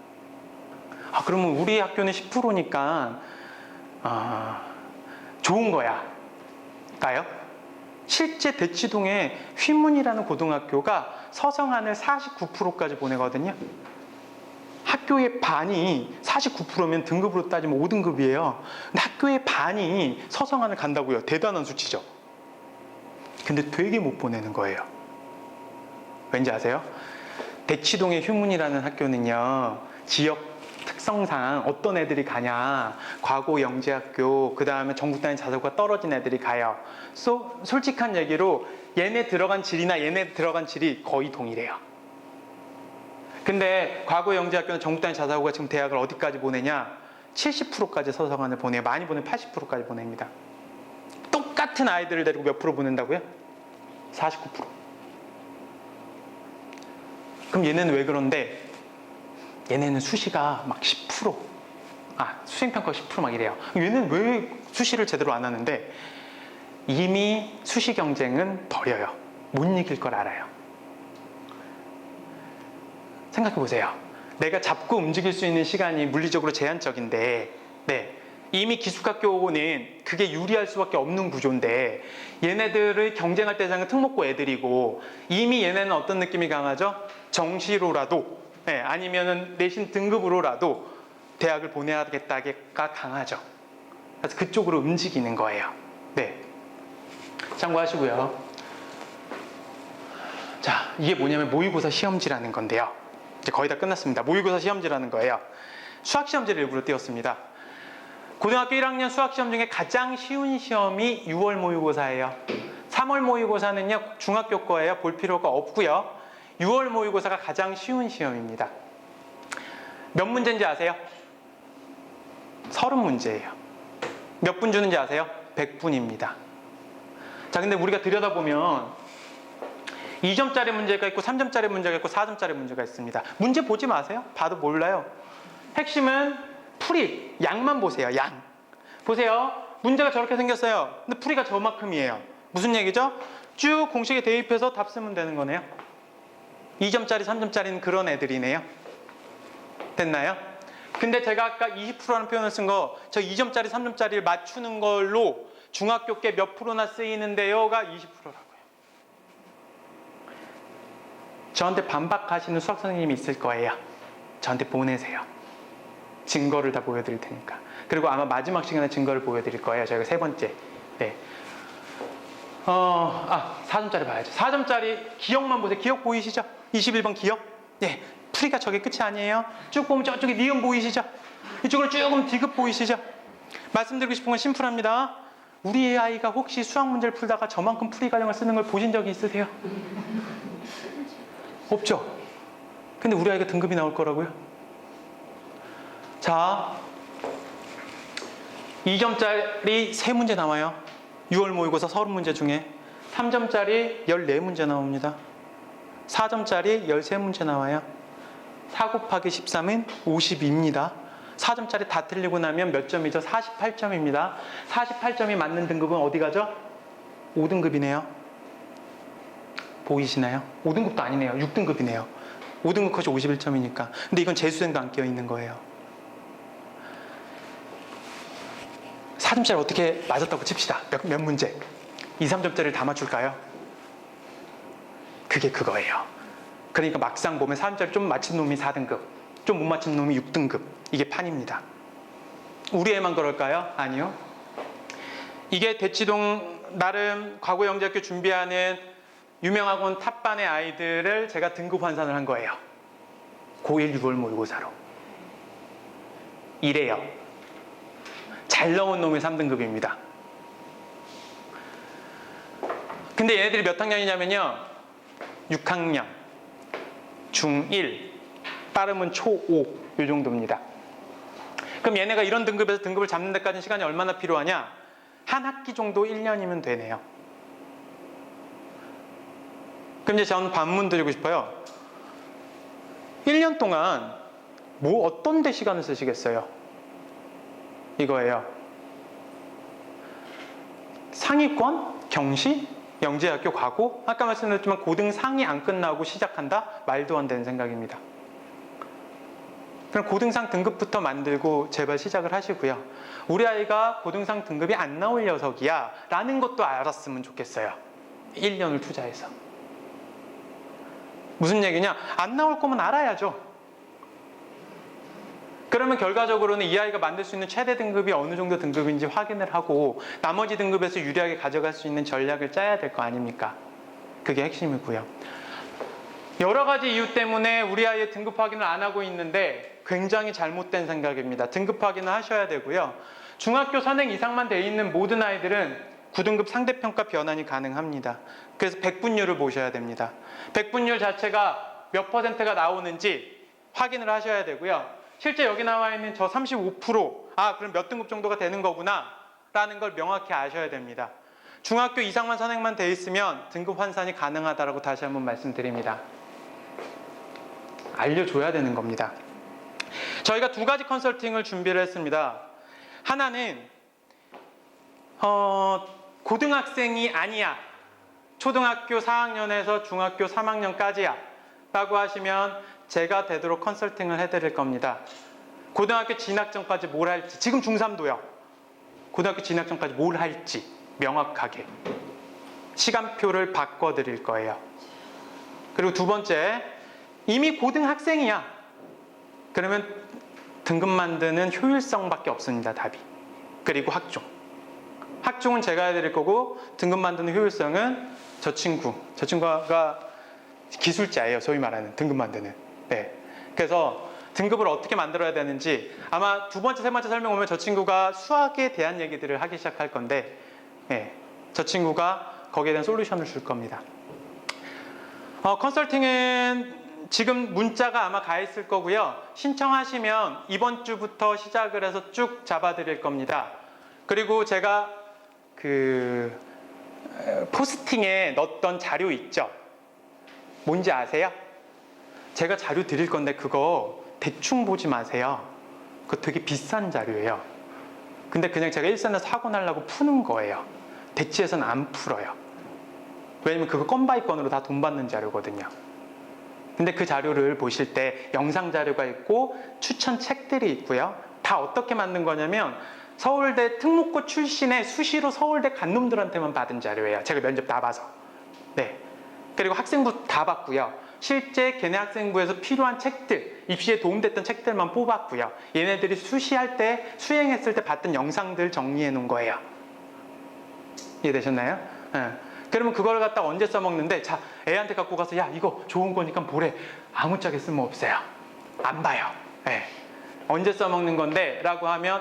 그러면 우리 학교는 10%니까 좋은 거야. 까요? 실제 대치동에 휘문이라는 고등학교가 서성안을 49%까지 보내거든요. 학교의 반이 49%면 등급으로 따지면 5등급이에요. 근데 학교의 반이 서성안을 간다고요. 대단한 수치죠. 근데 되게 못 보내는 거예요. 왠지 아세요? 대치동의 휴문이라는 학교는요, 지역 특성상 어떤 애들이 가냐, 과고 영재학교, 그 다음에 전국 단위 자소가 떨어진 애들이 가요. 솔직한 얘기로 얘네 들어간 질이나 얘네 들어간 질이 거의 동일해요. 근데 과거 영재학교는 전국 단위 자사고가 지금 대학을 어디까지 보내냐? 70%까지 서성안을 보내요. 많이 보내면 80%까지 보냅니다. 똑같은 아이들을 데리고 몇 프로 보낸다고요? 49%. 그럼 얘네는 왜 그런데? 얘네는 수시가 막 10%. 수행평가 10% 막 이래요. 얘네는 왜 수시를 제대로 안 하는데? 이미 수시 경쟁은 버려요. 못 이길 걸 알아요. 생각해 보세요. 내가 잡고 움직일 수 있는 시간이 물리적으로 제한적인데, 이미 기숙학교는 그게 유리할 수밖에 없는 구조인데, 얘네들을 경쟁할 대상은 특목고 애들이고, 이미 얘네는 어떤 느낌이 강하죠? 정시로라도, 아니면은 내신 등급으로라도 대학을 보내야겠다가 강하죠. 그래서 그쪽으로 움직이는 거예요. 참고하시고요. 자, 이게 뭐냐면 모의고사 시험지라는 건데요. 이제 거의 다 끝났습니다. 모의고사 시험지라는 거예요. 수학시험지를 일부러 띄웠습니다. 고등학교 1학년 수학시험 중에 가장 쉬운 시험이 6월 모의고사예요. 3월 모의고사는요, 중학교 거예요. 볼 필요가 없고요. 6월 모의고사가 가장 쉬운 시험입니다. 몇 문제인지 아세요? 30문제예요. 몇 분 주는지 아세요? 100분입니다. 자, 근데 우리가 들여다보면 2점짜리 문제가 있고 3점짜리 문제가 있고 4점짜리 문제가 있습니다. 문제 보지 마세요. 봐도 몰라요. 핵심은 풀이, 양만 보세요. 양. 보세요. 문제가 저렇게 생겼어요. 근데 풀이가 저만큼이에요. 무슨 얘기죠? 쭉 공식에 대입해서 답 쓰면 되는 거네요. 2점짜리, 3점짜리는 그런 애들이네요. 됐나요? 근데 제가 아까 20%라는 표현을 쓴 거, 저 2점짜리, 3점짜리를 맞추는 걸로 중학교 게 몇 프로나 쓰이는데요가 20%라고요. 저한테 반박하시는 수학 선생님이 있을 거예요. 저한테 보내세요. 증거를 다 보여드릴 테니까. 그리고 아마 마지막 시간에 증거를 보여드릴 거예요. 저희가 세 번째. 네. 4점짜리 봐야죠. 4점짜리 기억만 보세요. 기억 보이시죠? 21번 기억? 네. 풀이가 저게 끝이 아니에요. 쭉 보면 저쪽에 니은 보이시죠? 이쪽으로 쭉 보면 디귿 보이시죠? 말씀드리고 싶은 건 심플합니다. 우리 아이가 혹시 수학 문제를 풀다가 저만큼 풀이 과정을 쓰는 걸 보신 적이 있으세요? 없죠? 근데 우리 아이가 등급이 나올 거라고요? 자, 2점짜리 3문제 나와요. 6월 모의고사 30문제 중에 3점짜리 14문제 나옵니다. 4점짜리 13문제 나와요. 4 곱하기 13은 52입니다. 4점짜리 다 틀리고 나면 몇 점이죠? 48점입니다. 48점이 맞는 등급은 어디 가죠? 5등급이네요. 보이시나요? 5등급도 아니네요. 6등급이네요. 5등급 컷이 51점이니까. 근데 이건 재수생도 안 끼어 있는 거예요. 4점짜리 어떻게 맞았다고 칩시다. 몇 문제? 2, 3점짜리를 다 맞출까요? 그게 그거예요. 그러니까 막상 보면 4점짜리 좀 맞힌 놈이 4등급, 좀 못 맞힌 놈이 6등급. 이게 판입니다. 우리 애만 그럴까요? 아니요. 이게 대치동 나름 과거영재학교 준비하는 유명학원 탑반의 아이들을 제가 등급 환산을 한 거예요. 고1 6월 모의고사로. 이래요. 잘 나온 놈이 3등급입니다. 근데 얘네들이 몇 학년이냐면요. 6학년, 중1, 빠르면 초5, 이 정도입니다. 그럼 얘네가 이런 등급에서 등급을 잡는 데까지 시간이 얼마나 필요하냐? 한 학기 정도 1년이면 되네요. 그럼 이제 저는 반문 드리고 싶어요. 1년 동안 어떤 데 시간을 쓰시겠어요? 이거예요. 상위권, 경시, 영재학교 가고, 아까 말씀드렸지만 고등 상이 안 끝나고 시작한다? 말도 안 되는 생각입니다. 그럼 고등상 등급부터 만들고 제발 시작을 하시고요. 우리 아이가 고등상 등급이 안 나올 녀석이야 라는 것도 알았으면 좋겠어요. 1년을 투자해서. 무슨 얘기냐? 안 나올 거면 알아야죠. 그러면 결과적으로는 이 아이가 만들 수 있는 최대 등급이 어느 정도 등급인지 확인을 하고 나머지 등급에서 유리하게 가져갈 수 있는 전략을 짜야 될 거 아닙니까? 그게 핵심이고요. 여러 가지 이유 때문에 우리 아이의 등급 확인을 안 하고 있는데 굉장히 잘못된 생각입니다. 등급 확인을 하셔야 되고요. 중학교 선행 이상만 돼 있는 모든 아이들은 9등급 상대평가 변환이 가능합니다. 그래서 백분율을 보셔야 됩니다. 백분율 자체가 몇 %가 나오는지 확인을 하셔야 되고요. 실제 여기 나와 있는 저 35%, 그럼 몇 등급 정도가 되는 거구나 라는 걸 명확히 아셔야 됩니다. 중학교 이상만 선행만 돼 있으면 등급 환산이 가능하다고 다시 한번 말씀드립니다. 알려줘야 되는 겁니다. 저희가 2가지 컨설팅을 준비를 했습니다. 하나는 고등학생이 아니야. 초등학교 4학년에서 중학교 3학년까지야 라고 하시면 제가 되도록 컨설팅을 해드릴 겁니다. 고등학교 진학 전까지 뭘 할지, 지금 중3도요. 고등학교 진학 전까지 뭘 할지 명확하게 시간표를 바꿔드릴 거예요. 그리고 두 번째, 이미 고등학생이야. 그러면 등급 만드는 효율성밖에 없습니다. 답이. 그리고 학종. 학종은 제가 해드릴 거고 등급 만드는 효율성은 저 친구가 기술자예요. 소위 말하는 등급 만드는. 네. 그래서 등급을 어떻게 만들어야 되는지 아마 두 번째, 세 번째 설명 오면 저 친구가 수학에 대한 얘기들을 하기 시작할 건데 저 친구가 거기에 대한 솔루션을 줄 겁니다. 컨설팅은 지금 문자가 아마 가 있을 거고요. 신청하시면 이번 주부터 시작을 해서 쭉 잡아드릴 겁니다. 그리고 제가 포스팅에 넣었던 자료 있죠? 뭔지 아세요? 제가 자료 드릴 건데 그거 대충 보지 마세요. 그거 되게 비싼 자료예요. 근데 그냥 제가 일선에서 하고 나려고 푸는 거예요. 대치에서는 안 풀어요. 왜냐면 그거 건 바이 건으로 다 돈 받는 자료거든요. 근데 그 자료를 보실 때 영상 자료가 있고 추천 책들이 있고요. 다 어떻게 만든 거냐면 서울대 특목고 출신의 수시로 서울대 간 놈들한테만 받은 자료예요. 제가 면접 다 봐서. 네. 그리고 학생부 다 봤고요. 실제 걔네 학생부에서 필요한 책들, 입시에 도움됐던 책들만 뽑았고요. 얘네들이 수시할 때, 수행했을 때 봤던 영상들 정리해 놓은 거예요. 이해되셨나요? 그러면 그걸 갖다 언제 써먹는데, 자, 애한테 갖고 가서, 야, 이거 좋은 거니까 보래. 아무짝에 쓸모 없어요. 안 봐요. 언제 써먹는 건데? 라고 하면,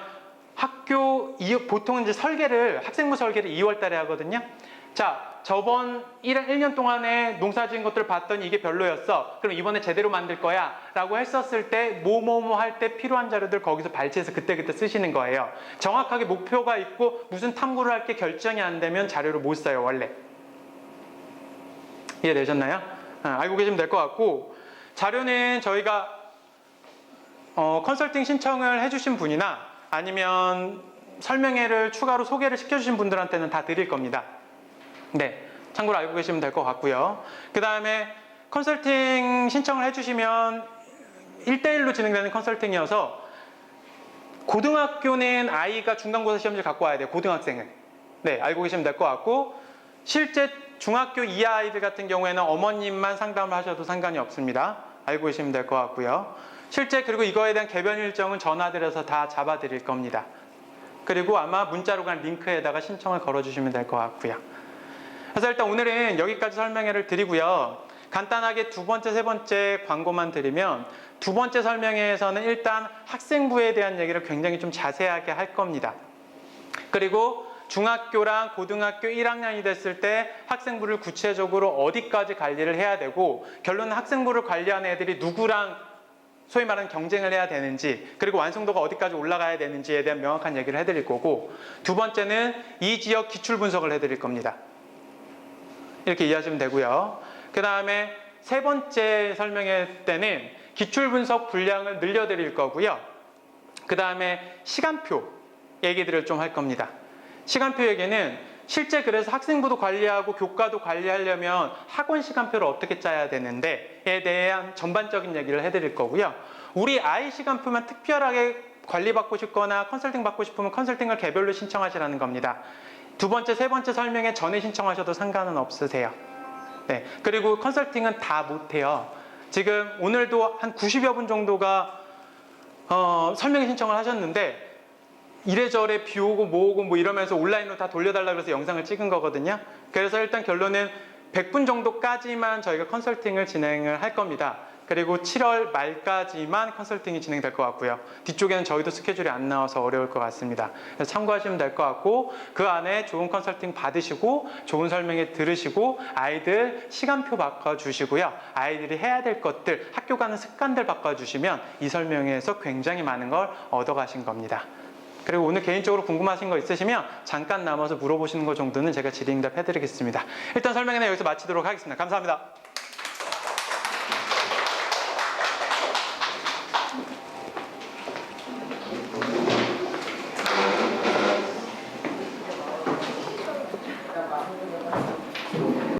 보통 이제 학생부 설계를 2월 달에 하거든요. 자, 저번 1년 동안에 농사 지은 것들 봤더니 이게 별로였어. 그럼 이번에 제대로 만들 거야. 라고 했었을 때, 뭐뭐뭐 할 때 필요한 자료들 거기서 발췌해서 그때그때 쓰시는 거예요. 정확하게 목표가 있고 무슨 탐구를 할 게 결정이 안 되면 자료를 못 써요, 원래. 이해되셨나요? 알고 계시면 될 것 같고, 자료는 저희가 컨설팅 신청을 해주신 분이나 아니면 설명회를 추가로 소개를 시켜주신 분들한테는 다 드릴 겁니다. 네, 참고로 알고 계시면 될 것 같고요. 그 다음에 컨설팅 신청을 해주시면 1대1로 진행되는 컨설팅이어서 고등학교는 아이가 중간고사 시험지를 갖고 와야 돼요. 고등학생은. 네, 알고 계시면 될 것 같고, 실제 중학교 이하 아이들 같은 경우에는 어머님만 상담을 하셔도 상관이 없습니다. 알고 계시면 될 것 같고요. 실제 그리고 이거에 대한 개변 일정은 전화드려서 다 잡아드릴 겁니다. 그리고 아마 문자로 간 링크에다가 신청을 걸어주시면 될 것 같고요. 그래서 일단 오늘은 여기까지 설명회를 드리고요. 간단하게 두 번째, 세 번째 광고만 드리면, 두 번째 설명회에서는 일단 학생부에 대한 얘기를 굉장히 좀 자세하게 할 겁니다. 그리고 중학교랑 고등학교 1학년이 됐을 때 학생부를 구체적으로 어디까지 관리를 해야 되고, 결론은 학생부를 관리하는 애들이 누구랑 소위 말하는 경쟁을 해야 되는지, 그리고 완성도가 어디까지 올라가야 되는지에 대한 명확한 얘기를 해드릴 거고, 두 번째는 이 지역 기출 분석을 해드릴 겁니다. 이렇게 이해하시면 되고요. 그 다음에 세 번째 설명회 때는 기출 분석 분량을 늘려드릴 거고요. 그 다음에 시간표 얘기들을 좀 할 겁니다. 시간표 얘기는 실제 그래서 학생부도 관리하고 교과도 관리하려면 학원 시간표를 어떻게 짜야 되는데에 대한 전반적인 얘기를 해드릴 거고요. 우리 아이 시간표만 특별하게 관리받고 싶거나 컨설팅 받고 싶으면 컨설팅을 개별로 신청하시라는 겁니다. 두 번째, 세 번째 설명회 전에 신청하셔도 상관은 없으세요. 네, 그리고 컨설팅은 다 못해요. 지금 오늘도 한 90여 분 정도가 설명회 신청을 하셨는데, 이래저래 비 오고 뭐 오고 뭐 이러면서 온라인으로 다 돌려달라고 해서 영상을 찍은 거거든요. 그래서 일단 결론은 100분 정도까지만 저희가 컨설팅을 진행을 할 겁니다. 그리고 7월 말까지만 컨설팅이 진행될 것 같고요. 뒤쪽에는 저희도 스케줄이 안 나와서 어려울 것 같습니다. 그래서 참고하시면 될 것 같고, 그 안에 좋은 컨설팅 받으시고 좋은 설명회 들으시고 아이들 시간표 바꿔주시고요. 아이들이 해야 될 것들, 학교 가는 습관들 바꿔주시면 이 설명회에서 굉장히 많은 걸 얻어가신 겁니다. 그리고 오늘 개인적으로 궁금하신 거 있으시면 잠깐 남아서 물어보시는 거 정도는 제가 질의응답 해드리겠습니다. 일단 설명회는 여기서 마치도록 하겠습니다. 감사합니다.